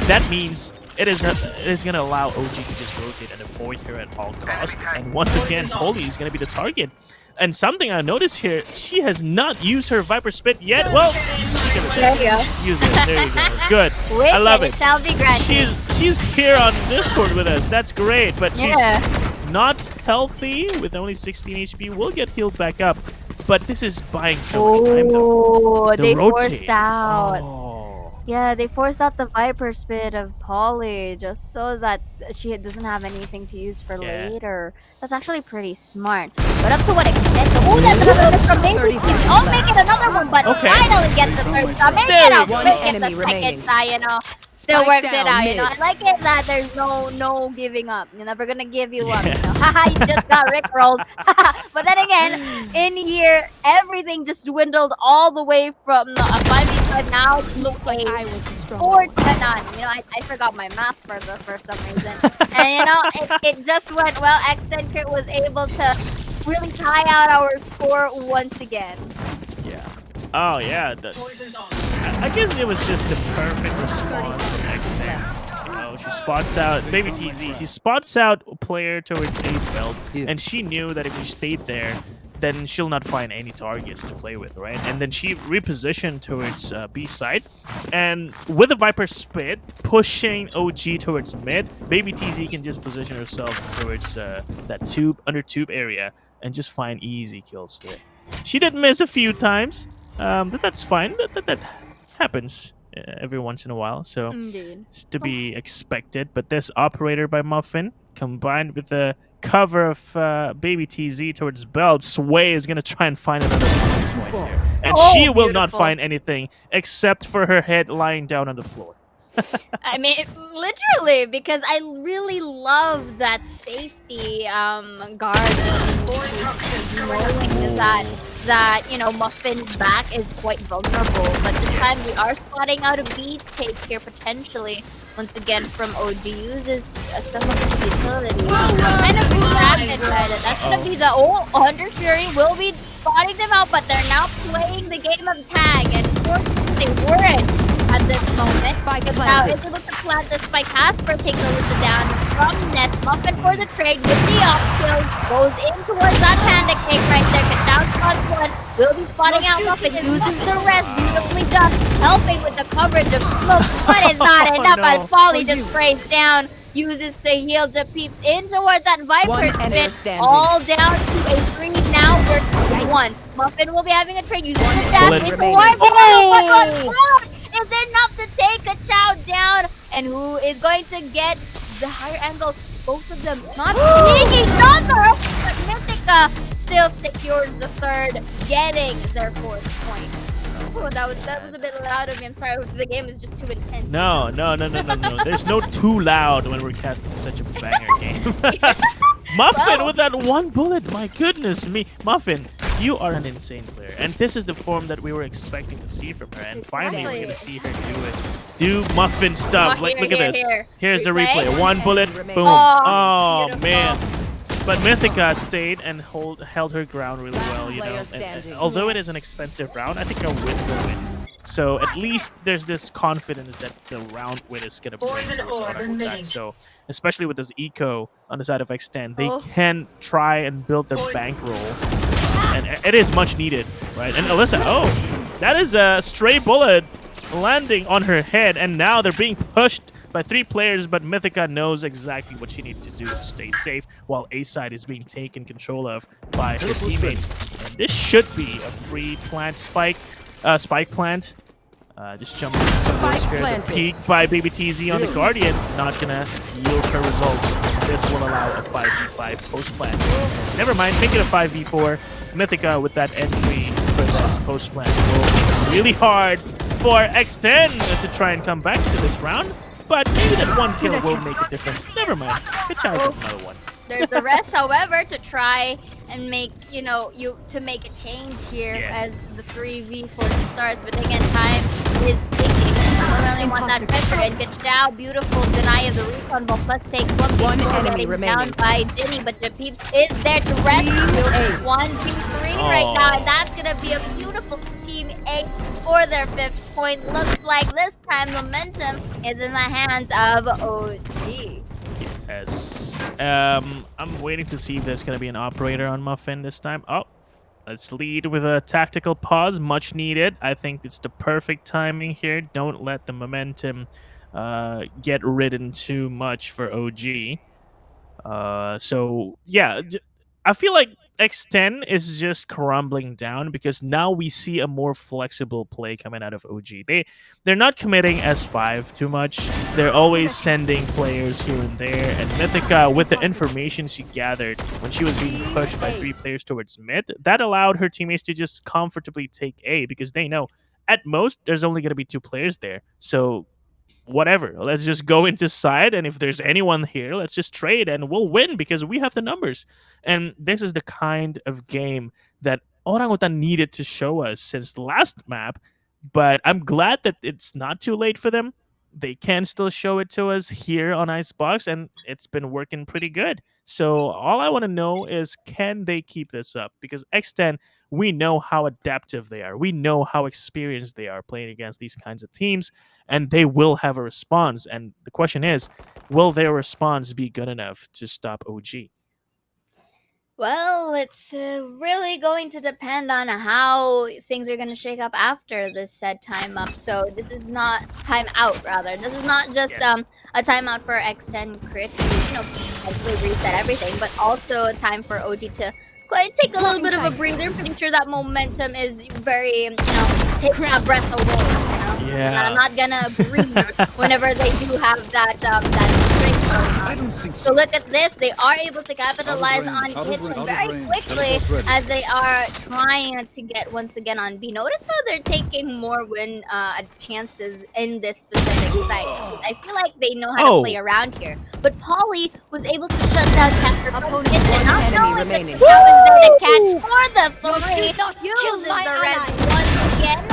That means it is going to allow OG to just rotate and avoid her at all costs. And once again, Poli is going to be the target. And something I noticed here, she has not used her Viper Spit yet. Well, there you go. Use it. There you go. Good. I love it. Shall be granted. She's here on Discord with us. That's great. But she's not healthy with only 16 HP. Will get healed back up. But this is buying so much time, though. They forced out. Yeah, they forced out the Viper Spit of Polly just so that she doesn't have anything to use for later. That's actually pretty smart. But up to what extent? Oh, that's another miss from Baby. Oh, make it another one, but finally gets the 3rd shot. Make it a second, you know. still Spike works it down out. You know, mid. I like it that there's no giving up. You're never gonna give you up. You know, Yes. haha, you just got rickrolled. But then again, in here, everything just dwindled all the way from a 5v5 now to Looks like I a was the strong 4 one. to none. You know, I forgot my math for some reason. And you know, it just went well. X10Crit was able to really tie out our score once again. Yeah. Oh yeah. I guess it was just the perfect response from X10. You know, she spots out Baby TZ. She spots out a player towards A belt, and she knew that if she stayed there, then she'll not find any targets to play with, right? And then she repositioned towards B side, and with the Viper spit pushing OG towards mid, Baby TZ can just position herself towards that under tube area and just find easy kills there. She did miss a few times, but that's fine. That happens every once in a while, so Indeed. it's to be expected. But this operator by Muffin, combined with the cover of Baby TZ towards Belt, Sway is going to try and find another point here. And she will not Beautiful. find anything except for her head lying down on the floor. I mean, literally, because I really love that safety guard, knowing that you know Muffin's back is quite vulnerable. But this time we are spotting out a B take here potentially. Once again from OG uses some of his utility. Kind of distracted by that. That's gonna be the Hunter Fury will be spotting them out, but they're now playing the game of tag, and of course they weren't at this moment. Spike Now planted. is able to plant the spike. Casper takes a look down from Nest. Muffin for the trade with the off kill. Goes in towards that panda cake right there. Can down spot one. Will be spotting out Muffin. Uses the rest. Beautifully done. Helping with the coverage of smoke. But it's not enough no. as Folly just sprays down. Uses to heal the peeps in towards that Viper One enemy spin. standing. All down to a 3 now versus 1. Muffin will be having a trade. Using the dash bullet with the remaining. warp. Oh! Is enough to take a Chow down, and who is going to get the higher angle? Both of them not seeing each other, but Mythica still secures the third, getting their 4th point. Oh, that was a bit loud of me. I'm sorry, the game is just too intense. No. There's no too loud when we're casting such a banger game. Muffin with that one bullet. My goodness me. Muffin, you are an insane player. And this is the form that we were expecting to see from her. And finally, we're going to see her do it. Do Muffin stuff. Oh, Like, here, look at here, this. here. Here's the Replay? replay. One bullet. Remaining. Boom. Oh, Oh, beautiful. man. But Mythica stayed and held her ground really well, you know. Player And, standing. although it is an expensive round, I think a win is a win. So at least there's this confidence that the round win is gonna bring that. So especially with this eco on the side of X10, they Oh. can try and build their bankroll, and it is much needed, right? And Alyssa, oh, that is a stray bullet landing on her head, and now they're being pushed by 3 players, but Mythica knows exactly what she needs to do to stay safe while A side is being taken control of by her teammates. And this should be a free plant spike plant. Just jumping into this here. The planted. peek by Baby TZ on the Guardian, not gonna yield her results. This will allow a 5v5 post plant. Never mind, make it a 5v4. Mythica with that entry for this post plant will be really hard for X10 to try and come back to this round. But maybe that one kill will make a difference. Never mind. Good try with another one. There's the rest, however, to try and make, to make a change here Yeah. as the 3v4 starts. But again, time is ticking. I really want that pressure. And Gachao, beautiful deny of the recon. But plus takes one enemy getting remaining. down by Diddy. But the peeps is there to rescue. 1v3 right now. And that's going to be a beautiful team ace for their 5th point. Looks like this time momentum is in the hands of OG. Yes. I'm waiting to see if there's going to be an operator on Muffin this time. Oh, let's lead with a tactical pause. Much needed. I think it's the perfect timing here. Don't let the momentum get ridden too much for OG. So, yeah, I feel like X10 is just crumbling down because now we see a more flexible play coming out of OG. They're not committing S5 too much. They're always sending players here and there. And Mythica, with the information she gathered when she was being pushed by 3 players towards mid, that allowed her teammates to just comfortably take A because they know at most there's only going to be 2 players there. So whatever. Let's just go into side, and if there's anyone here, let's just trade, and we'll win because we have the numbers. And this is the kind of game that Orangutan needed to show us since the last map. But I'm glad that it's not too late for them. They can still show it to us here on Icebox, and it's been working pretty good. So all I want to know is, can they keep this up? Because X10, we know how adaptive they are. We know how experienced they are playing against these kinds of teams, and they will have a response. And the question is, will their response be good enough to stop OG? Well, it's really going to depend on how things are going to shake up after this said time up. So this is not time out, rather. This is not just Yes. a timeout for X10Crit to, hopefully reset everything, but also a time for OG to take a little bit of a breather. Pretty sure that momentum is very, take a breath away. Yeah. Not gonna breathe whenever they do have that strength going on. I don't think So so. look at this. They are able to capitalize on Out of it range, out of very range. quickly Teleport's ready. as they are trying to get once again on B. Notice how they're taking more win chances in this specific site. I feel like they know how to play around here. But Polly was able to shut down Casper from Opponent it, and not enemy knowing that remaining. Cal is there to catch for the Your three. two not Uses kill my the res ally. once again.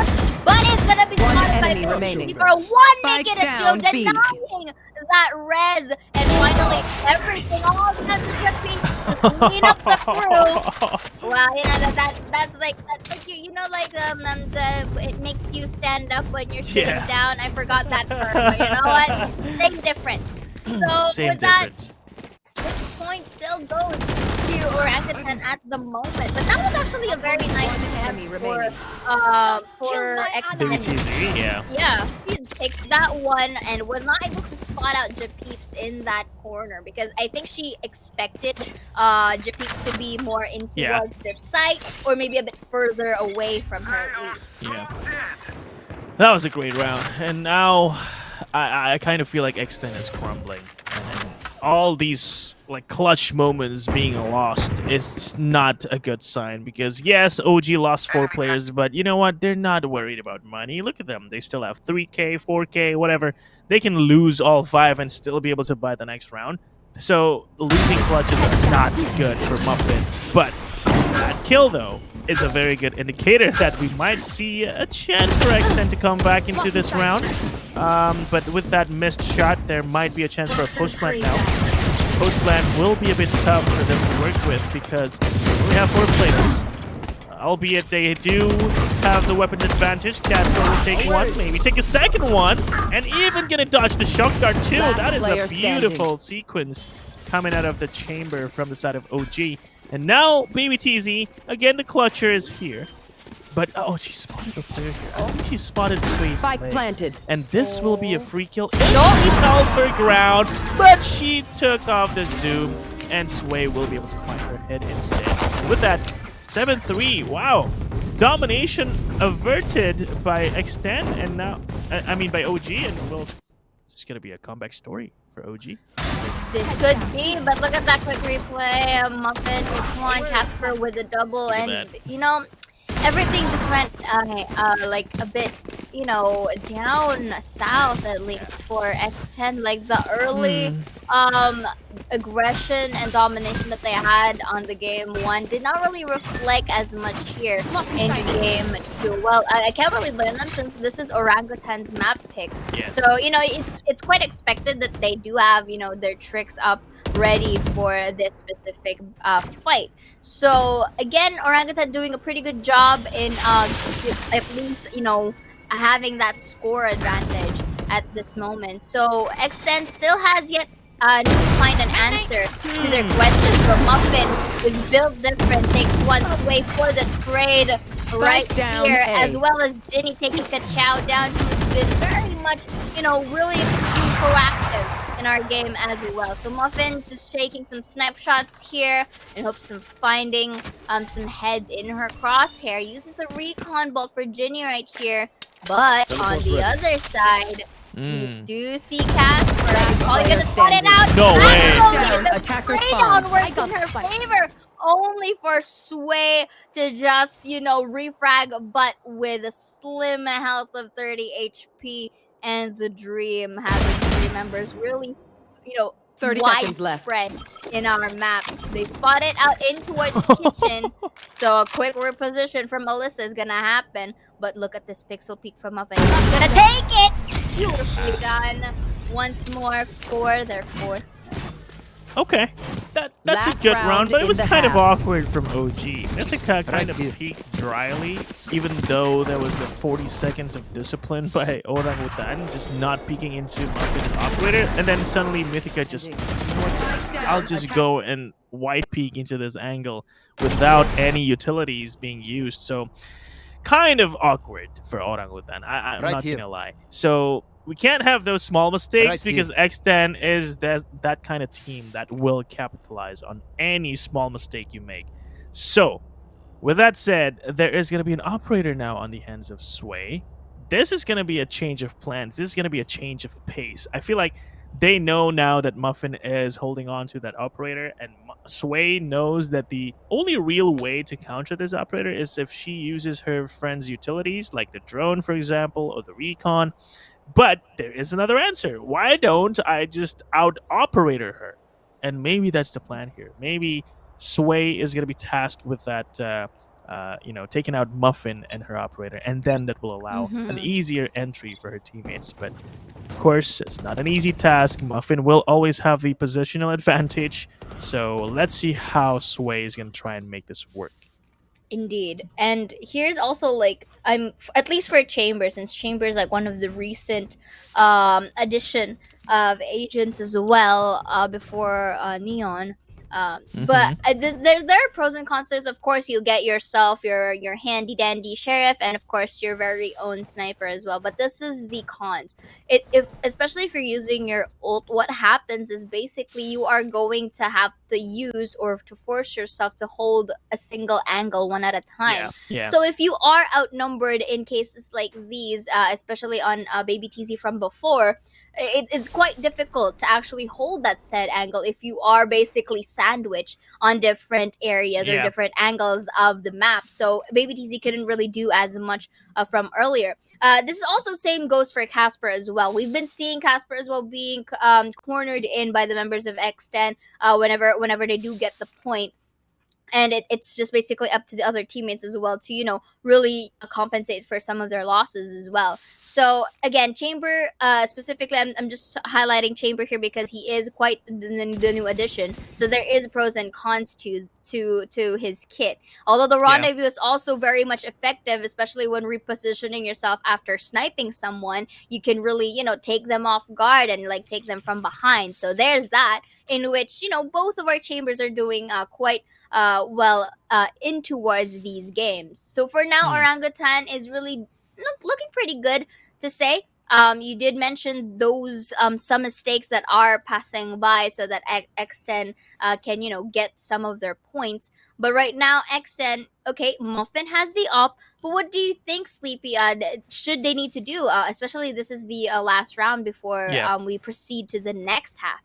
But it's gonna be One spotted by enemy Bo3 remaining. for a one Spike negative down, two, B. denying that res, and finally everything all has to repeat to clean up the crew. Well, that's like it makes you stand up when you're sitting Yeah. down. I forgot that term, but you know what? Same difference. So Same with that, difference. 6 points still goes to Orangutan at the moment, but that was actually a very nice Enemy attempt remaining. for X10. VCT, yeah. Yeah, he takes that one and was not able to spot out Japeeps in that corner because I think she expected Japeeps to be more in Yeah. towards this site or maybe a bit further away from her at least. Yeah. That was a great round. And now I kind of feel like X10 is crumbling. And all these like clutch moments being lost is not a good sign because yes, OG lost 4 players, but you know what? They're not worried about money. Look at them. They still have 3K, 4K, whatever. They can lose all 5 and still be able to buy the next round. So losing clutches are not good for Muffin. But that kill though is a very good indicator that we might see a chance for X10 to come back into this round. But with that missed shot, there might be a chance for a post plant now. Post plant will be a bit tough for them to work with because we have 4 players. Albeit they do have the weapon advantage. Casper will take one, maybe take a second one, and even gonna dodge the shock dart too. Last That is a player beautiful sequence coming out of the chamber from the side of OG. And now, Baby TZ, again the clutcher is here. But, oh, she spotted a player here. I think she spotted Sway's Spike legs. planted. And this will be a free kill. She held her ground, but she took off the zoom, and Sway will be able to find her head instead. And with that, 7-3, wow. Domination averted by X10, and now, by OG, and well, it's going to be a comeback story for OG. This could be, but look at that quick replay. Muffin with one, Casper with a double, Look at and that. everything just went like a bit, down south at least for X10. Like the early aggression and domination that they had on the game 1 did not really reflect as much here in game 2. Well, I can't really blame them since this is Orangutan's map pick. Yes. So, it's quite expected that they do have, their tricks up ready for this specific fight. So again, Orangutan doing a pretty good job in at least having that score advantage at this moment. So X10 still has yet to find an answer to their questions, but Muffin is built different, takes one Sway for the trade right down here, A. as well as Jinny taking Kachao down, who's been very much, really proactive in our game as well. So Muffin's just shaking some snapshots here in hopes of finding some heads in her crosshair. Uses the recon bolt for Ginny right here, but on the other side, we do see Casper. He's probably gonna spot it out. No way. Absolutely, the Attacker spray spawn. down works in her favor. Only for Sway to just, refrag, but with a slim health of 30 HP and the Dream, having three members really, 30 seconds left. widespread in our map. They spot it out in towards kitchen, so a quick reposition from Melissa is gonna happen. But look at this pixel peek from up and up. Gonna take it! Beautifully done. Once more for their fourth. Okay, that's Last a good round round, but it in was the kind of half. awkward from OG. Mythica kind of peaked dryly, even though there was the 40 seconds of discipline by Orangutan, just not peeking into Muffin's operator, and then suddenly Mythica just, you know what, I'll just go and white peek into this angle without any utilities being used. So kind of awkward for Orangutan. I'm not gonna lie. So we can't have those small mistakes because X10 is that kind of team that will capitalize on any small mistake you make. So, with that said, there is going to be an operator now on the hands of Sway. This is going to be a change of plans. This is going to be a change of pace. I feel like they know now that Muffin is holding on to that operator, and Sway knows that the only real way to counter this operator is if she uses her friend's utilities, like the drone, for example, or the recon. But there is another answer. Why don't I just out-operator her? And maybe that's the plan here. Maybe Sway is going to be tasked with that, taking out Muffin and her operator, and then that will allow an easier entry for her teammates. But of course, it's not an easy task. Muffin will always have the positional advantage. So let's see how Sway is going to try and make this work. Indeed. And here's also like at least for Chamber, since Chamber is like one of the recent addition of agents as well before Neon. But there are pros and cons. There's, of course, you get yourself your handy dandy sheriff, and of course your very own sniper as well. But this is the cons. If especially if you're using your ult, what happens is basically you are going to have to use or to force yourself to hold a single angle one at a time. Yeah. So if you are outnumbered in cases like these, especially on Baby TZ from before, it's quite difficult to actually hold that said angle if you are basically sandwiched on different areas or different angles of the map. So Baby TZ couldn't really do as much from earlier. This is also same goes for Casper as well. We've been seeing Casper as well being cornered in by the members of X10 whenever they do get the point. And it's just basically up to the other teammates as well to, really compensate for some of their losses as well. So again, Chamber specifically, I'm just highlighting Chamber here because he is quite the new addition. So there is pros and cons to his kit. Although the rendezvous is also very much effective, especially when repositioning yourself after sniping someone, you can really take them off guard and like take them from behind. So there's that, in which both of our Chambers are doing quite well in towards these games. So for now, Orangutan is really looking pretty good to say. You did mention those some mistakes that are passing by so that X10 can get some of their points. But right now, X10, okay, Muffin has the op. But what do you think, Sleepy? Should they need to do? Especially this is the last round before we proceed to the next half.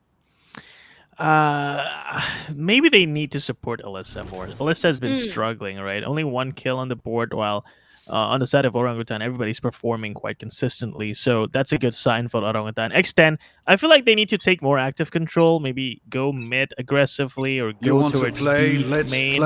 Maybe they need to support Alyssa more. Alyssa has been struggling, right? Only one kill on the board, while on the side of Orangutan, everybody's performing quite consistently. So that's a good sign for Orangutan. X10, I feel like they need to take more active control. Maybe go mid aggressively or go towards B main.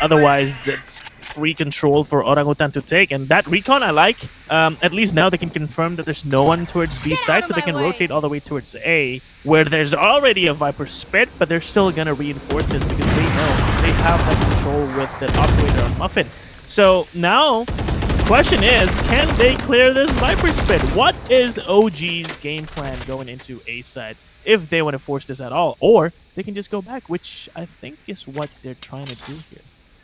Otherwise, that's free control for Orangutan to take. And that recon I like. At least now they can confirm that there's no one towards B side, so they can rotate all the way towards A, where there's already a Viper spit, but they're still going to reinforce this because they know they have that control with the operator on Muffin. So now, question is, can they clear this Viper spit? What is OG's game plan going into A side if they want to force this at all? Or they can just go back, which I think is what they're trying to do here.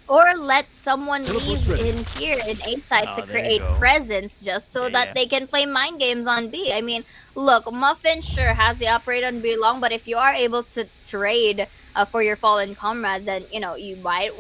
Or let someone leave in here in A side to create presence just so that they can play mind games on B. I mean, look, Muffin sure has the operator on B long, but if you are able to trade for your fallen comrade, then you might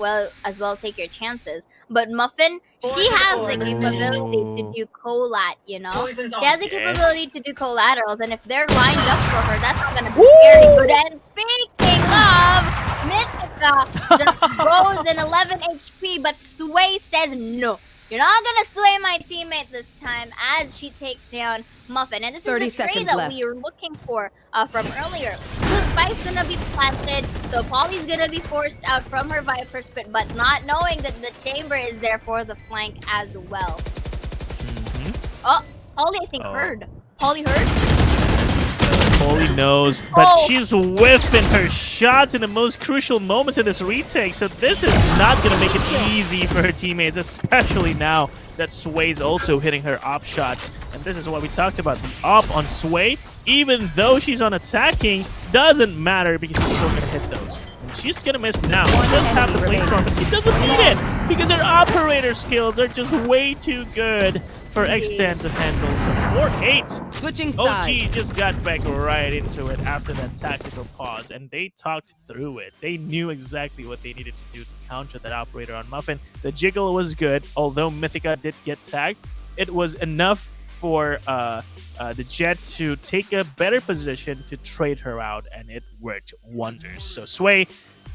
as well take your chances. But Muffin, she has the capability to do collat, She has the capability to do collaterals, and if they're lined up for her, that's gonna be very good. And speaking of, Mythica just goes in 11 HP, but Sway says no. You're not gonna sway my teammate this time as she takes down Muffin. And this is the trade that we were looking for from earlier. So Spike's gonna be planted, so Polly's gonna be forced out from her Viper's pit, but not knowing that the chamber is there for the flank as well. Oh, Polly I think heard. Polly heard? Polly knows, but she's whiffing her shot in the most crucial moments in this retake, so this is not going to make it easy for her teammates, especially now that Sway's also hitting her op shots. And this is what we talked about, the op on Sway, even though she's on attacking, doesn't matter because she's still going to hit those. And she's going to miss now. She does have the flamethrower, but she doesn't need it because her operator skills are just way too good for X10 to handle. So 4-8. Switching sides. OG just got back right into it after that tactical pause, and they talked through it. They knew exactly what they needed to do to counter that operator on Muffin. The jiggle was good, although Mythica did get tagged. It was enough for the Jet to take a better position to trade her out, and it worked wonders. So Sway,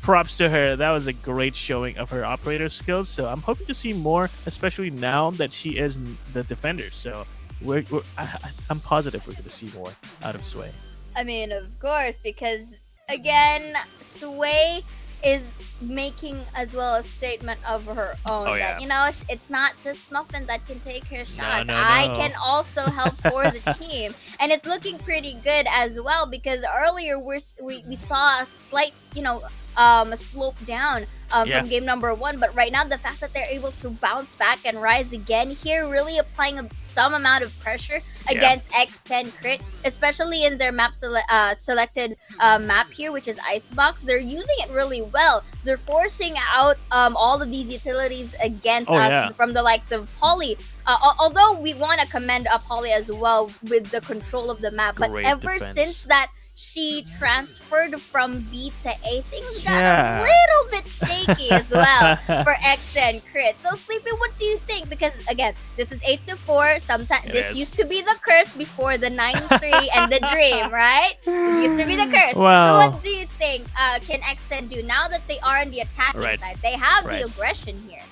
props to her. That was a great showing of her operator skills. So I'm hoping to see more, especially now that she is the defender. So I'm positive we're going to see more out of Sway. I mean, of course, because again, Sway is making as well a statement of her own that, you know, it's not just Muffin that can take her shots. I can also help for the team. And it's looking pretty good as well, because earlier we saw a slight, you know, slope down from game number 1, but right now the fact that they're able to bounce back and rise again here, really applying some amount of pressure against X10Crit, especially in their map selected map here, which is Icebox. They're using it really well. They're forcing out all of these utilities against us from the likes of Polly. Although we want to commend Polly as well with the control of the map, but ever since that she transferred from B to A, things got a little bit shaky as well for X10Crit. So Sleepy, what do you think? Because again, this is 8-4. Sometimes this used to be the curse before the 9-3 and the dream, right? This used to be the curse. Wow. So what do you think can X10 do now that they are on the attacking side? They have the aggression here.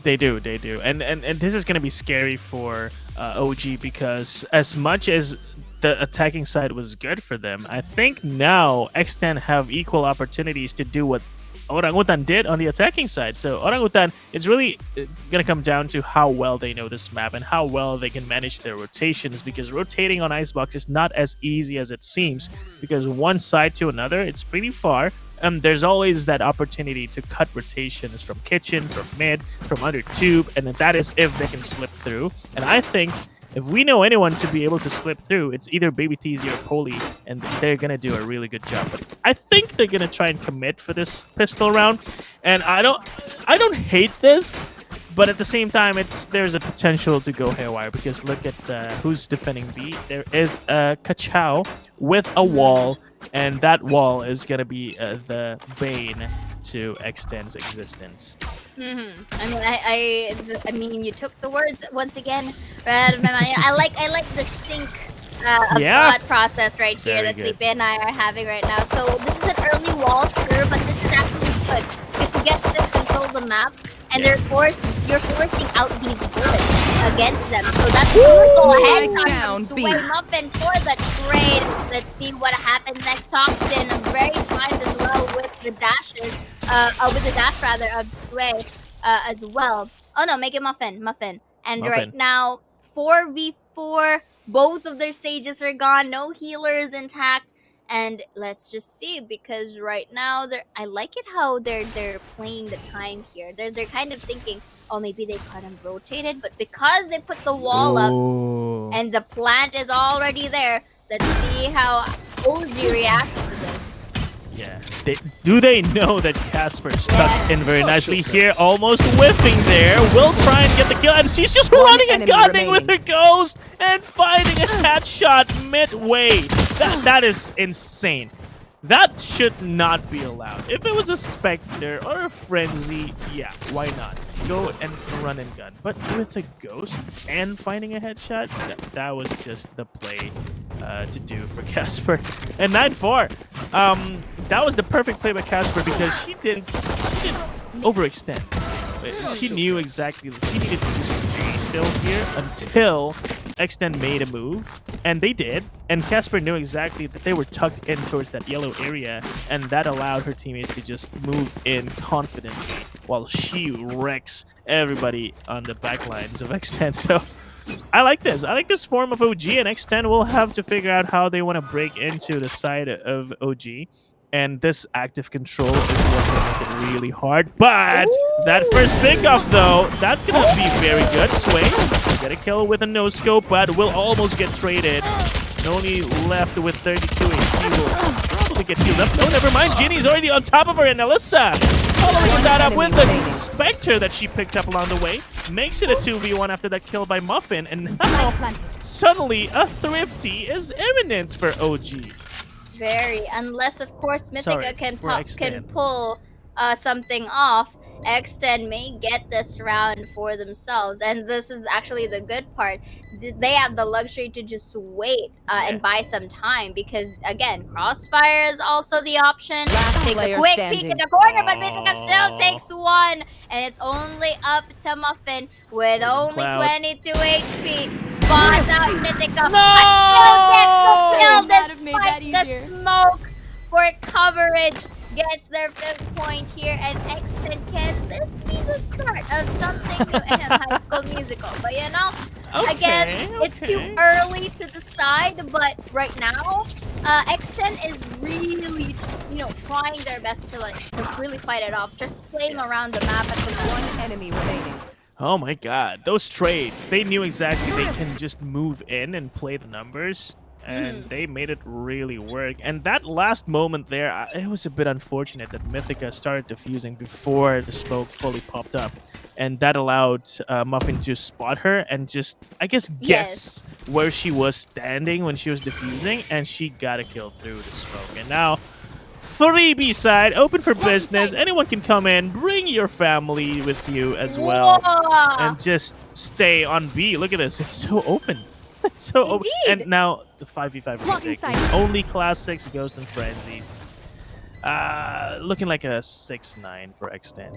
They do. And this is going to be scary for OG, because as much as the attacking side was good for them, I think now X10 have equal opportunities to do what Orangutan did on the attacking side. So Orangutan, it's really going to come down to how well they know this map and how well they can manage their rotations, because rotating on Icebox is not as easy as it seems, because one side to another, it's pretty far. There's always that opportunity to cut rotations from kitchen, from mid, from under tube, and that is if they can slip through. And I think if we know anyone to be able to slip through, it's either Baby TZ or Polly, and they're going to do a really good job. But I think they're going to try and commit for this pistol round. And I don't hate this, but at the same time, there's a potential to go haywire, because look at who's defending B. There is a Kachao with a wall, and that wall is going to be the bane to X10's existence. I mean, you took the words once again right out of my mind. I like the sync of thought process right here that Sleepy and I are having right now. So this is an early wall, sure, but this is actually good. You get to control the map, and you're forcing out these bullets against them. So that's beautiful. Headshot from Sway Muffin for the trade. Let's see what happens next. Toxin, very timed as well with the dashes. With the dash rather of Sway as well. Oh no, make it Muffin. And right now, 4v4. Both of their sages are gone. No healers intact. And let's just see, because right now I like it how they're playing the time here. They're kind of thinking, oh, maybe they cut and rotated, but because they put the wall up and the plant is already there, let's see how OG reacts to this. Yeah. Do they know that Casper stuck in very nicely here, almost whiffing there? Will try and get the kill, and she's just running and gunning with her ghost and finding a headshot midway. That is insane. That should not be allowed. If it was a Spectre or a Frenzy, yeah, why not? Go and run and gun. But with a ghost and finding a headshot, that was just the play to do for Casper. And 9-4, that was the perfect play by Casper, because she didn't overextend. She knew exactly. She needed to just stay still here until X10 made a move, and they did. And Casper knew exactly that they were tucked in towards that yellow area, and that allowed her teammates to just move in confidently while she wrecks everybody on the backlines of X10. So I like this. I like this form of OG, and X10 will have to figure out how they want to break into the side of OG. And this active control is what's going to make it really hard. But that first pickoff, though, that's going to be very good. Sway, get a kill with a no-scope, but will almost get traded. Only left with 32 HP. Will probably get healed up. No, never mind. Ginny's already on top of her, and Alyssa following that up with the Spectre that she picked up along the way. Makes it a 2v1 after that kill by Muffin. And now, suddenly, a Thrifty is imminent for OG. Very, unless of course Mythica can pull something off. X10 may get this round for themselves, and this is actually the good part. They have the luxury to just wait and buy some time, because again, Crossfire is also the option. Take a quick peek in the corner, but Mythica still takes one, and it's only up to Muffin with only 22 HP. Spots out Mythica, but still gets the kill despite the smoke for coverage. Gets their 5th point here, and X10, can this be the start of something new in High School Musical? But you know, again, it's too early to decide, but right now, X10 is really, trying their best to really fight it off, just playing around the map at the moment. One enemy remaining. Oh my god, those trades, they knew exactly they can just move in and play the numbers. And they made it really work. And that last moment there, it was a bit unfortunate that Mythica started defusing before the smoke fully popped up. And that allowed Muffin to spot her and just, I guess where she was standing when she was defusing. And she got a kill through the smoke. And now, 3B side, open for business. Anyone can come in, bring your family with you as well. And just stay on B. Look at this, it's so open. So open. And now the 5v5 retake. Only Class 6 Ghost and Frenzy. Looking like a 6-9 for X10.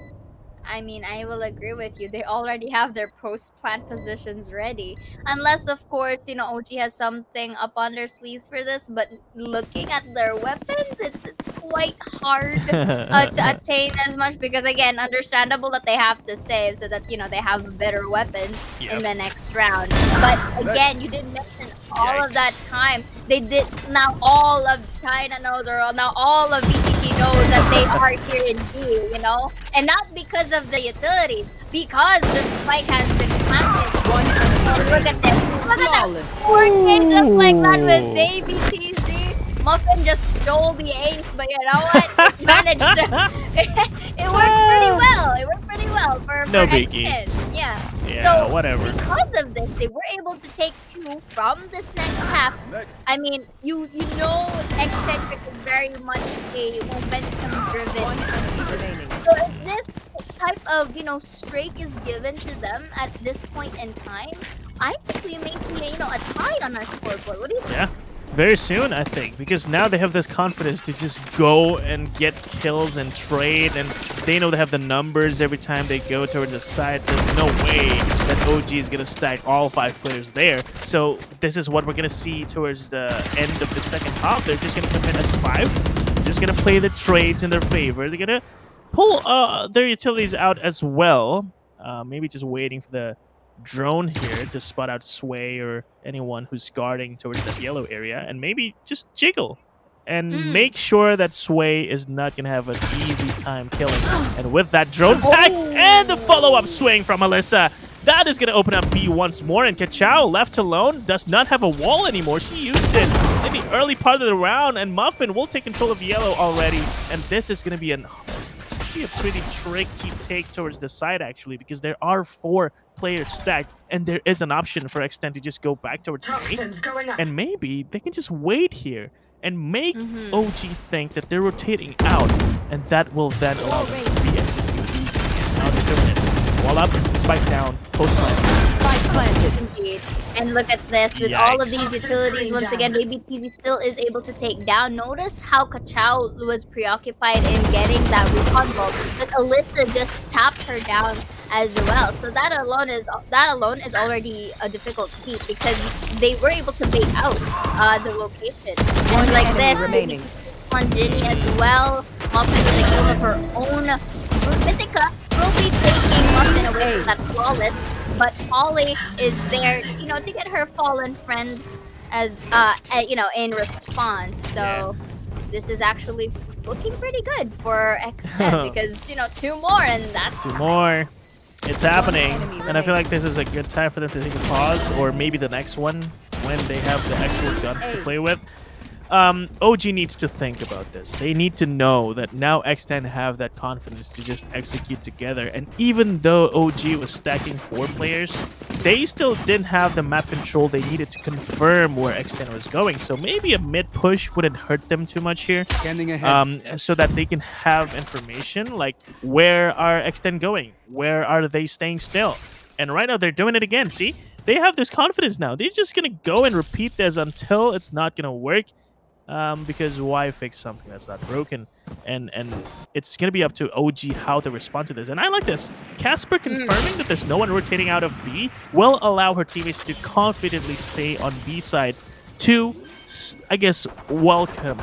I mean, I will agree with you. They already have their post-plant positions ready. Unless, of course, OG has something up on their sleeves for this. But looking at their weapons, it's quite hard to attain as much. Because, again, understandable that they have to save so that, they have better weapons in the next round. But, again, you did mention all of that time. They did, now all of China knows, or now all of VCT knows that they are here in B, And not because of the utilities, because the spike has been planted. Look at this. Look at that. 4K just like that with baby TZ. Muffin just stole the ace, but you know what? Managed to. It worked pretty well. It worked pretty well for no biggie. X10. Yeah. So, whatever. Because of this, they were able to take 2 from this next half. I mean, you know X10 is very much a momentum-driven. So if this type of, streak is given to them at this point in time, I think we may see, a tie on our scoreboard. What do you think? Yeah. Very soon, I think, because now they have this confidence to just go and get kills and trade, and they know they have the numbers every time they go towards the side. There's no way that OG is going to stack all 5 players there. So this is what we're going to see towards the end of the second half. They're just going to come in as 5. They're just going to play the trades in their favor. They're going to pull their utilities out as well. Maybe just waiting for the drone here to spot out Sway or anyone who's guarding towards that yellow area, and maybe just jiggle and make sure that Sway is not gonna have an easy time killing. And with that drone tag and the follow-up swing from Alyssa, that is gonna open up B once more, and Kachao, left alone, does not have a wall anymore. She used it in the early part of the round, and Muffin will take control of yellow already, and this is gonna be a pretty tricky take towards the side, actually, because there are 4 players stacked, and there is an option for X10 to just go back towards A, and maybe they can just wait here and make OG think that they're rotating out, and that will then allow them to re-execute easily. Now they're doing it. Wall up, spike down, post plant. Spike planted. Indeed. And look at this, with all of these utilities, once again, Baby TZ still is able to take down. Notice how Kachao was preoccupied in getting that recon ball, but Alyssa just tapped her down as well. So that alone is already a difficult feat because they were able to bait out the location. And like this, remaining. on Ginny as well. Muffin with a kill of her own. Mythica will be taking Muffin away from that flawless, but Polly is there, you know, to get her fallen friend as you know, in response. So this is actually looking pretty good for X10 because, you know, 2 more and that's 2 more. It's happening, and I feel like this is a good time for them to take a pause, or maybe the next one when they have the actual guns to play with. OG needs to think about this. They need to know that now X10 have that confidence to just execute together. And even though OG was stacking 4 players, they still didn't have the map control they needed to confirm where X10 was going. So maybe a mid push wouldn't hurt them too much here. Scanning ahead. So that they can have information like where are X10 going? Where are they staying still? And right now they're doing it again. See? They have this confidence now. They're just going to go and repeat this until it's not going to work. Because why fix something that's not broken? And it's gonna be up to OG how to respond to this. And I like this. Casper confirming that there's no one rotating out of B will allow her teammates to confidently stay on B side to, I guess, welcome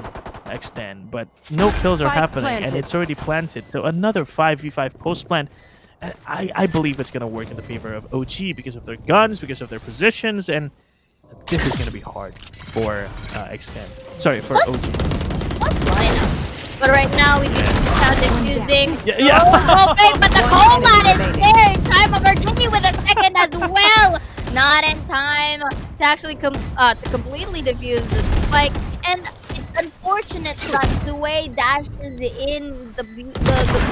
X10. But no kills are happening, and it's already planted. So another 5v5 post plant. I believe it's gonna work in the favor of OG because of their guns, because of their positions, and this is gonna be hard for X10. Sorry, for OG. What lineup? But right now we can sound confusing. Yeah. Oh, so big, but the combat is there in time of Virginia with a second as well. Not in time to actually to completely defuse the spike. And it's unfortunate that the way dashes in the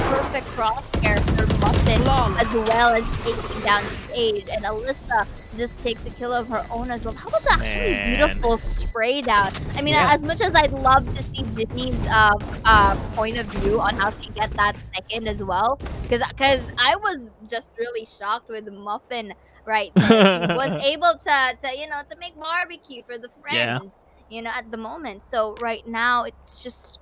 perfect crosshair for Muffin as well as taking down Sage. And Alyssa just takes a kill of her own as well. How was that actually beautiful spray down? I mean, as much as I'd love to see Ginny's point of view on how she get that second as well, because I was just really shocked with Muffin right there. She was able to you know, to make barbecue for the friends, you know, at the moment. So right now it's just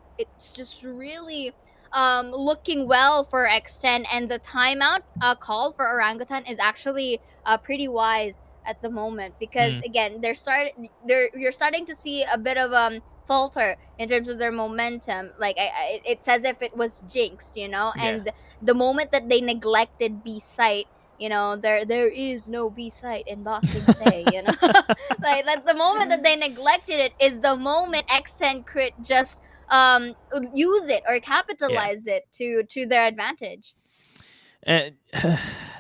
really looking well for X10, and the timeout call for Orangutan is actually pretty wise at the moment because again you're starting to see a bit of falter in terms of their momentum. Like it's as if it was jinxed, you know. And the moment that they neglected B site, you know, there is no B site in Boston say, you know. Like the moment that they neglected it is the moment X10Crit just use it or capitalize it to their advantage. And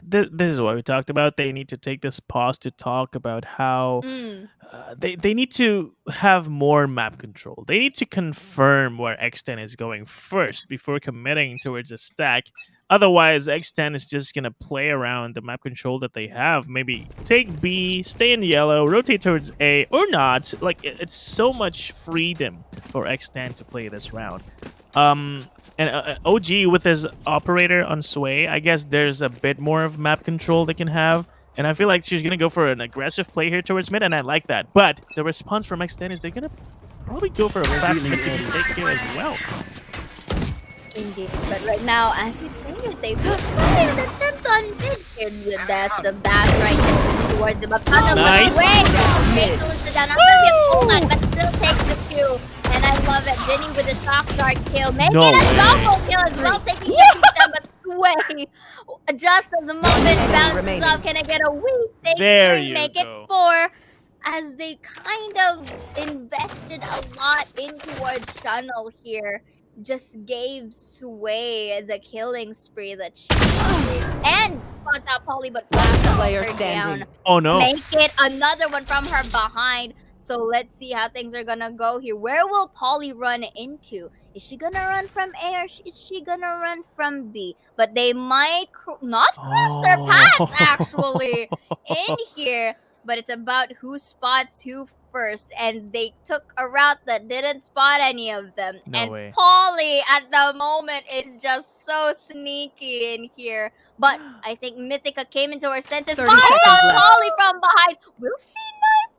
this is what we talked about. They need to take this pause to talk about how they need to have more map control. They need to confirm where X10 is going first before committing towards a stack. Otherwise, X10 is just going to play around the map control that they have. Maybe take B, stay in yellow, rotate towards A, or not. Like, it's so much freedom for X10 to play this round. And OG with his operator on Sway, I guess there's a bit more of map control they can have. And I feel like she's going to go for an aggressive play here towards mid, and I like that. But the response from X10 is they're going to probably go for a fast mid to take here as well. Indeed, but right now, as you say it, they've tried an attempt on mid here. That's the back right there towards the Bapana. Nice. Makes Alyssa down after the hold on, but still takes the 2. And I love it. Ginny with a shock dart kill. Making a double kill as well, taking the down, but Sway. Just as the moment bounces up, can I get a weak take? There you make go. It 4. As they kind of invested a lot in towards Tunnel here. Just gave Sway the killing spree that she wanted. And caught out Polly, but player her standing. down. Oh no. Make it another one from her behind. So let's see how things are gonna go here. Where will Polly run into? Is she gonna run from A or is she gonna run from B? But they might not cross their paths actually in here. But it's about who spots who first, and they took a route that didn't spot any of them. No and way. Polly at the moment is just so sneaky in here. But I think Mythica came into her senses. 30 Finds seconds out left. Polly from behind. Will she knife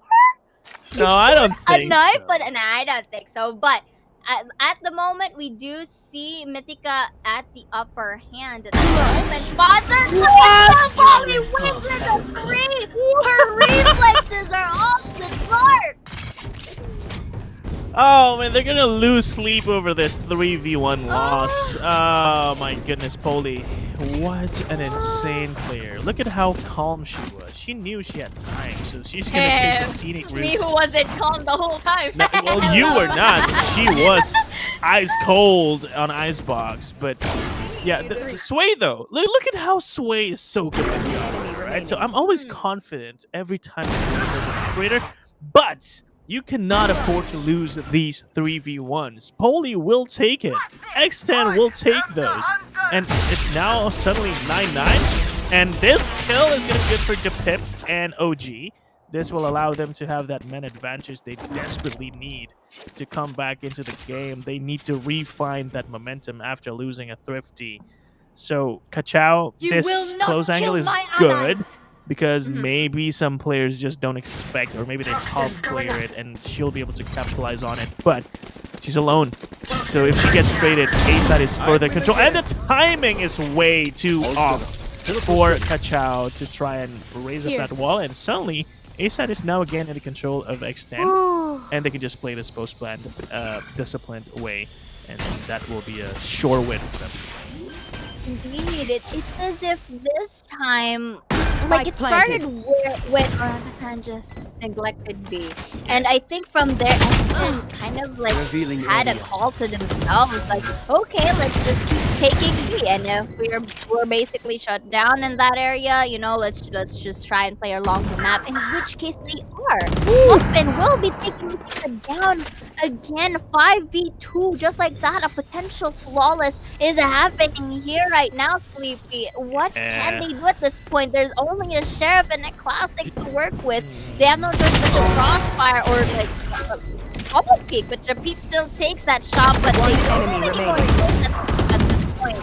her? No, I don't think A knife, so. but I don't think so. But At the moment, we do see Mythica at the upper hand at the moment. Sponsor! Volley wins with a 3! Her reflexes are off the chart! Oh man, they're gonna lose sleep over this 3v1 loss. Oh my goodness, Poli. What an insane player. Look at how calm she was. She knew she had time, so she's gonna take the scenic route. Me who wasn't calm the whole time. No, well, you were not. She was ice cold on Icebox, but yeah, the Sway though. Look at how Sway is so good at the operator, right? So I'm always confident every time she uses an operator, but you cannot afford to lose these 3v1s. Poli will take it. X10 will take those. And it's now suddenly 9-9. And this kill is going to be good for Japips and OG. This will allow them to have that man advantage they desperately need to come back into the game. They need to refine that momentum after losing a Thrifty. So, Kachao, this close angle is good. Because maybe some players just don't expect, or maybe they can't clear it, and she'll be able to capitalize on it. But she's alone, so if she gets traded, A-side is further control, and the timing is way too off for Kachao to try and raise up that wall. And suddenly, A-side is now again in the control of X10, and they can just play this post-planned, disciplined way, and that will be a sure win for them. Indeed, it's as if this time, like, it started with Orangutan just neglected B. And I think from there, X10 kind of like had a call to themselves, like, okay, let's just keep taking B. And if we're basically shut down in that area, you know, let's just try and play along the map, in which case they are. Muffin will be taking it down again, 5v2, just like that. A potential flawless is happening here right now, Sleepy. What can they do at this point? There's only a Sheriff and a Classic to work with. They have no choice but to Crossfire or like double peek, but Japip still takes that shot, but they don't have any more choice at this point.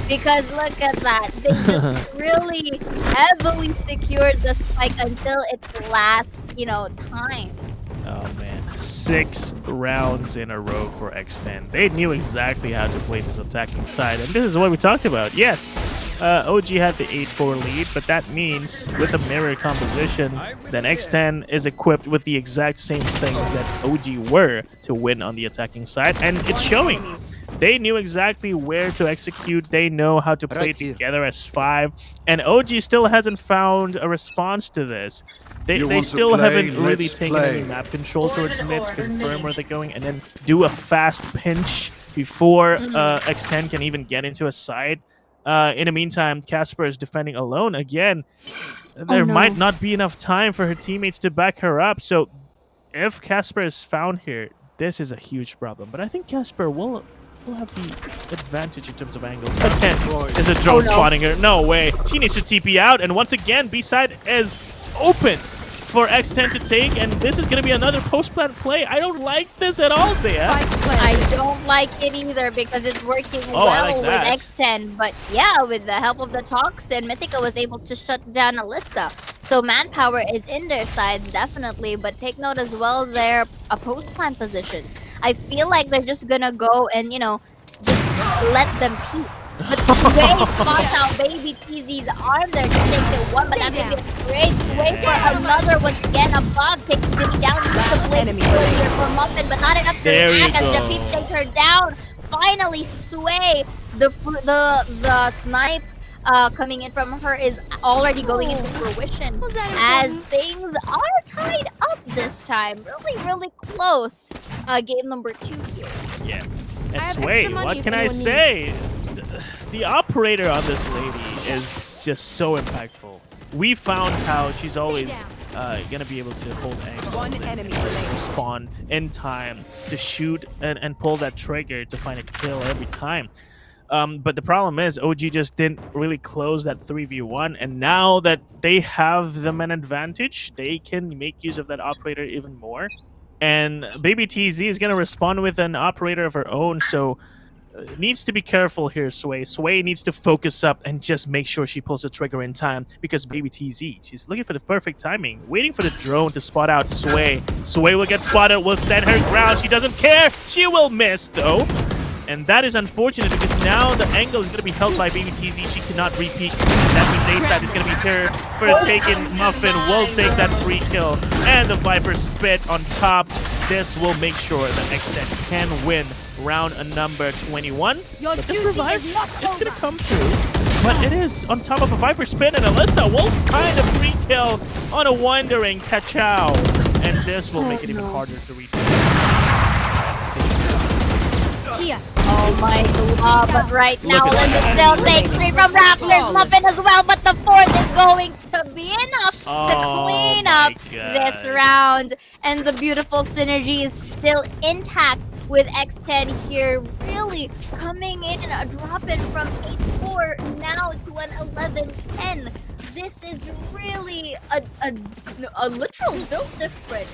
Because look at that, they just really heavily secured the spike until its last, you know, time. Oh man, 6 rounds in a row for X10. They knew exactly how to play this attacking side, and this is what we talked about. Yes, OG had the 8-4 lead, but that means with a mirror composition, then X10 is equipped with the exact same thing that OG were to win on the attacking side, and it's showing. They knew exactly where to execute. They know how to play together as 5, and OG still hasn't found a response to this. They still haven't really taken any map control towards mid to confirm where they're going, and then do a fast pinch before X10 can even get into a side. In the meantime, Casper is defending alone again. There might not be enough time for her teammates to back her up. So if Casper is found here, this is a huge problem. But I think Casper will have the advantage in terms of angles. X10 is a drone spawning her. No way. She needs to TP out. And once again, B-side is open for X10 to take, and this is going to be another post-plant play. I don't like this at all, Zaya. I don't like it either because it's working well with X10. But yeah, with the help of the Toxin, Mythica was able to shut down Alyssa. So manpower is in their sides, definitely. But take note as well, their post-plant positions. I feel like they're just going to go and, you know, just let them peek. But Sway spots out Baby TZ's arm there to take it one, but that's going to be a great Sway for another. Once again, a bug takes Jimmy down to the blade here for Muffin, but not enough to react as Japip takes her down. Finally, Sway, the snipe coming in from her is already going into fruition as things are tied up this time. Really, really close. Game number 2 here. Yeah. And Sway, what can I say? The operator on this lady is just so impactful. We found how she's always gonna be able to hold angle and respond in time to shoot and pull that trigger to find a kill every time. But the problem is OG just didn't really close that 3v1, and now that they have the man advantage, they can make use of that operator even more. And Baby TZ is gonna respond with an operator of her own, so needs to be careful here, Sway. Sway needs to focus up and just make sure she pulls the trigger in time because Baby TZ, she's looking for the perfect timing, waiting for the drone to spot out Sway. Sway will get spotted, will stand her ground. She doesn't care. She will miss, though. And that is unfortunate because now the angle is going to be held by Baby TZ. She cannot repeat. That means A-side is going to be here for the taken. Muffin will take that free kill. And the Viper spit on top. This will make sure that X10 can win round number 21. But this revive, it's going to come through. But it is on top of a Viper spin. And Alyssa will find a free kill on a wandering Kachao. And this will make it even harder to reach. Oh my god, but right now Alyssa still takes 3 from Raptors. Muffin as well, but the 4th is going to be enough to clean up this round. And the beautiful synergy is still intact with X10 here, really coming in, dropping from 8-4 now to an 11-10. This is really a literal build difference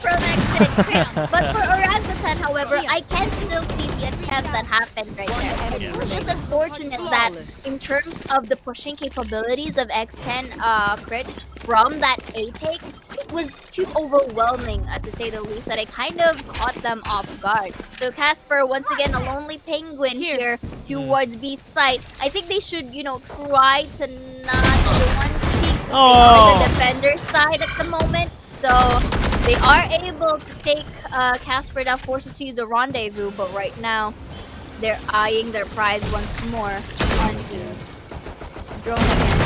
from X10Crit. But for Orangutan, however, I can still see the attempt that happened right there. Yes. It's just unfortunate that in terms of the pushing capabilities of X10Crit from that A take, it was too overwhelming, to say the least, that it kind of caught them off guard. So Casper, once again, a lonely penguin here towards B site. I think they should, you know, try to not the one speaks. They are the defender side at the moment, so they are able to take Casper down, forces to use the rendezvous, but right now they're eyeing their prize once more on the drone again.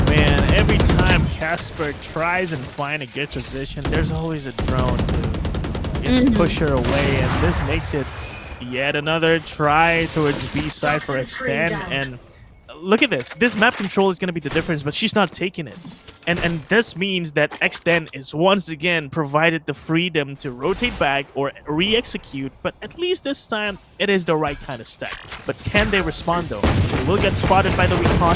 Man, every time Casper tries and find a good position, there's always a drone to just push her away, and this makes it yet another try towards B side for X10. And look at this. This map control is going to be the difference, but she's not taking it. And this means that X10 is once again provided the freedom to rotate back or re-execute, but at least this time it is the right kind of stack. But can they respond though? They will get spotted by the recon.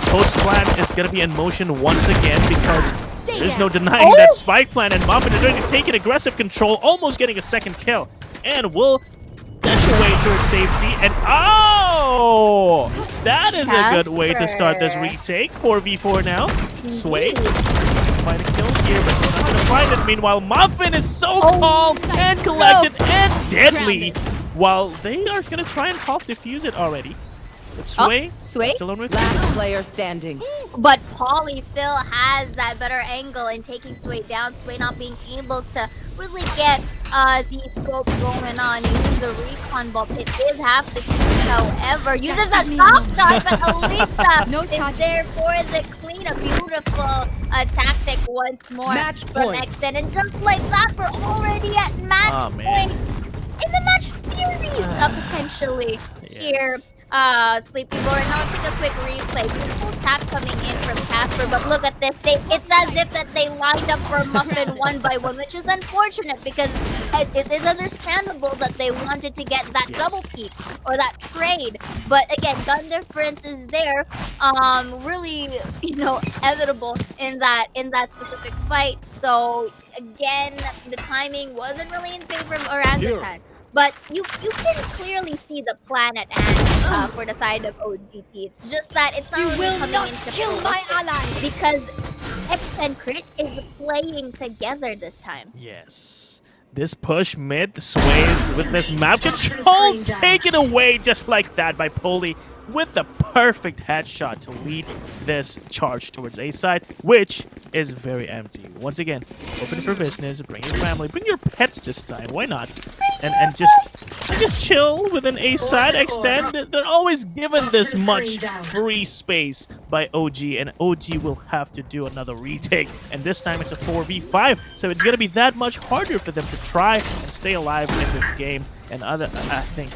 Post plan is going to be in motion once again because there's no denying that Spike Plan and Muffin is going to take an aggressive control, almost getting a second kill. And will dash away towards safety. And that is a good way to start this retake. 4v4 now. Sway. Find a kill here, but he's not going to find it. Meanwhile, Muffin is so calm and collected and deadly. While they are going to try and half defuse it already. But Sway, still on with last player standing. But Polly still has that better angle in taking Sway down. Sway not being able to really get the scope going on. Uses the recon bump. It is half the fuse, however. Uses a shotgun, but Alyssa is there for the clean. A beautiful tactic once more from X10. And just like that, we're already at match point in the match series, potentially here. Sleepy Board. Now take a quick replay. Beautiful tap coming in from Casper, but look at this. It's as if that they lined up for Muffin one by one, which is unfortunate because it is understandable that they wanted to get that double peak or that trade. But again, gun difference is there. Really, you know, inevitable in that specific fight. So again, the timing wasn't really in favor of Orangutan. But you can clearly see the plan at hand for the side of OGT. It's just that it's not really coming into play because X10Crit is playing together this time. Yes. This push mid sways with this map control taken away just like that by Poli with the perfect headshot to lead this charge towards A side, which is very empty. Once again, open for business, bring your family, bring your pets this time, why not? And just chill with an A side X10. They're always given this much free space by OG, and OG will have to do another retake. And this time it's a 4v5, so it's gonna be that much harder for them to try and stay alive in this game. And I think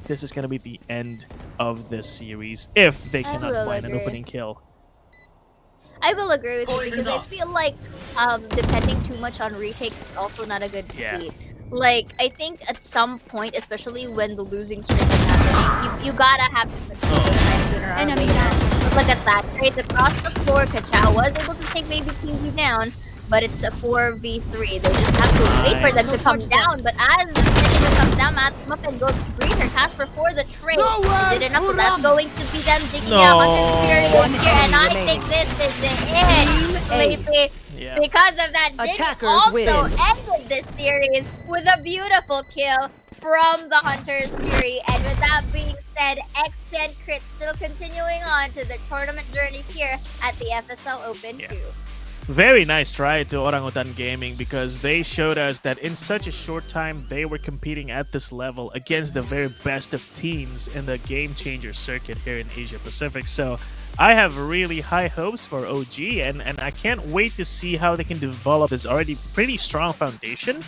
this is gonna be the end of this series if they cannot find an opening kill. I will agree with you because I feel like depending too much on retake is also not a good feat. Like, I think at some point, especially when the losing streak is happening, you gotta have to enemy down. Look at that. Trades across the floor. Kachao was able to take Baby TV down. but it's a 4v3. They just have to wait for them to come down. But as the Finish comes down, Muffin goes to greet her, Casper for the trade. Is it enough? So that's going to be them digging out Hunter's Fury here, and I think this is it. Sleepy. Yeah. Because of that, Jiggy also ended this series with a beautiful kill from the Hunter's Fury. And with that being said, X10Crit still continuing on to the tournament journey here at the FSL Open 2. Very nice try to Orangutan Gaming, because they showed us that in such a short time they were competing at this level against the very best of teams in the game changer circuit here in Asia Pacific. So I have really high hopes for OG, and I can't wait to see how they can develop this already pretty strong foundation.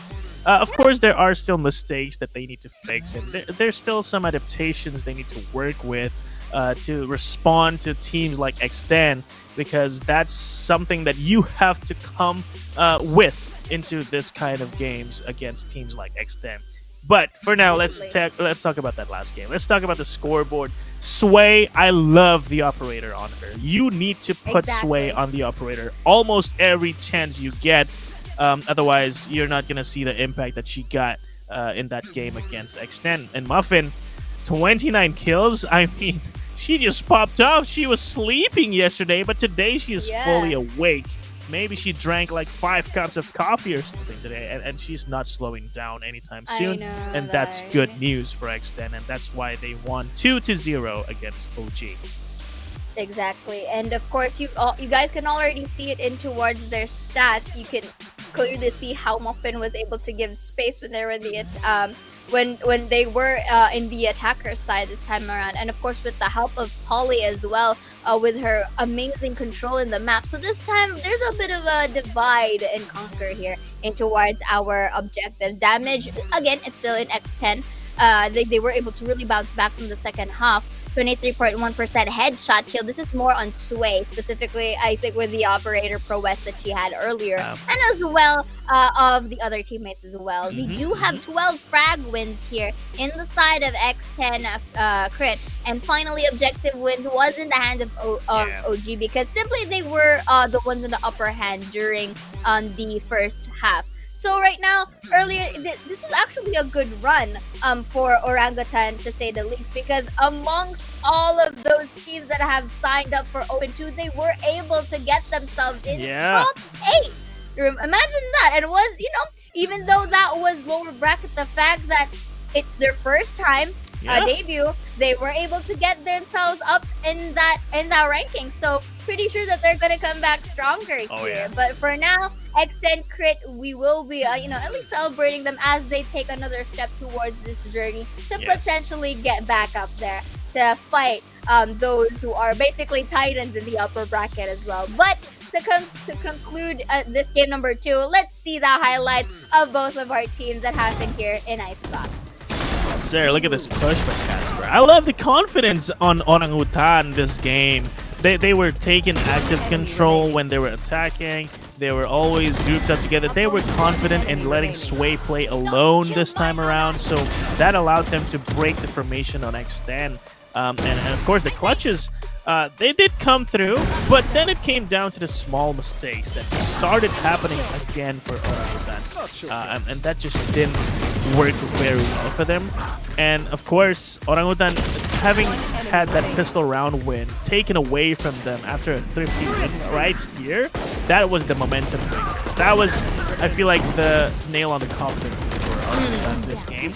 Of course, there are still mistakes that they need to fix, and there's still some adaptations they need to work with to respond to teams like X10, because that's something that you have to come with into this kind of games against teams like X10. But for now, let's talk about that last game. Let's talk about the scoreboard. Sway, I love the operator on her. You need to put Sway on the operator almost every chance you get. Otherwise, you're not going to see the impact that she got in that game against X10. And Muffin, 29 kills. I mean, she just popped off. She was sleeping yesterday, but today she is fully awake. Maybe she drank like 5 cups of coffee or something today, and she's not slowing down anytime soon. And that's good news for X10, and that's why they won 2-0 against OG. Exactly, and of course, you guys can already see it in towards their stats. You can clearly see how Muffin was able to give space when they were in the when they were in the attacker side this time around, and of course with the help of Polly as well, with her amazing control in the map. So this time there's a bit of a divide and conquer here in towards our objectives. Damage, again, it's still in X10. They were able to really bounce back from the second half. 23.1% headshot kill. This is more on Sway, specifically, I think, with the operator prowess that she had earlier, and as well of the other teammates as well. They do have 12 frag wins here in the side of X10Crit, and finally, objective wins was in the hands of OG, because simply they were the ones in the upper hand during the first half. So right now, earlier, this was actually a good run for Orangutan, to say the least, because amongst all of those teams that have signed up for Open 2, they were able to get themselves in top 8. Imagine that. And it was, even though that was lower bracket, the fact that it's their first time debut, they were able to get themselves up in that ranking. So pretty sure that they're gonna come back stronger here. But for now, X10Crit, we will be at least celebrating them as they take another step towards this journey to potentially get back up there to fight those who are basically titans in the upper bracket as well. But to conclude this game number 2, let's see the highlights of both of our teams that happened here in Icebox. Sir, look at this push by Casper. I love the confidence on Orangutan this game. They were taking active control when they were attacking. They were always grouped up together. They were confident in letting Sway play alone this time around, so that allowed them to break the formation on X10. And of course, the clutches, they did come through, but then it came down to the small mistakes that just started happening again for Orangutan. And that just didn't work very well for them. And of course, Orangutan, having had that pistol round win taken away from them after a thrifty win right here, that was the momentum thing. That was, I feel like, the nail on the coffin for Orangutan this game.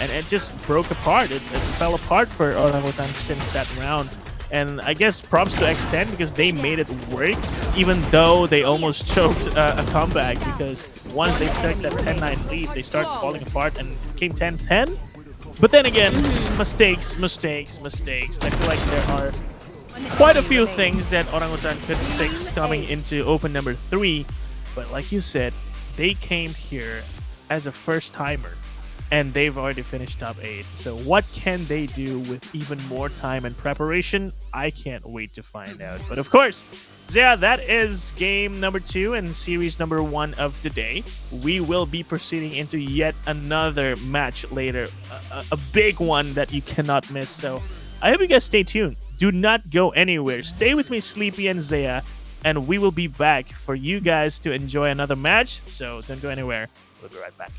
And it just broke apart. It fell apart for Orangutan since that round. And I guess props to X10, because they made it work, even though they almost choked a comeback, because once they took that 10-9 lead, they started falling apart and came 10-10. But then again, mistakes. I feel like there are quite a few things that Orangutan could fix coming into Open number 3. But like you said, they came here as a first-timer, and they've already finished top 8. So what can they do with even more time and preparation? I can't wait to find out. But of course, yeah, that is game number 2 and series number 1 of the day. We will be proceeding into yet another match later, a big one that you cannot miss. So I hope you guys stay tuned. Do not go anywhere. Stay with me, Sleepy and Zaya. and we will be back for you guys to enjoy another match. So don't go anywhere. We'll be right back.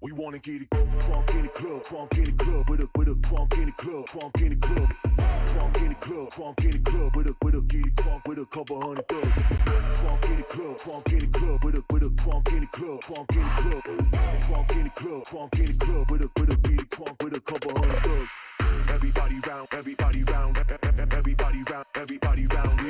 We wanna get it crunk in the club, crunk in the club, with a crunk in the club, crunk in the club, crunk in the club, crunk in the club, with a get it crunk with a couple hundred thugs. Crunk in the club, crunk in the club, with a crunk in the club, crunk in the club, crunk in the club, crunk in the club, with a get it crunk with a couple hundred thugs. Everybody round, everybody round, everybody round, everybody round.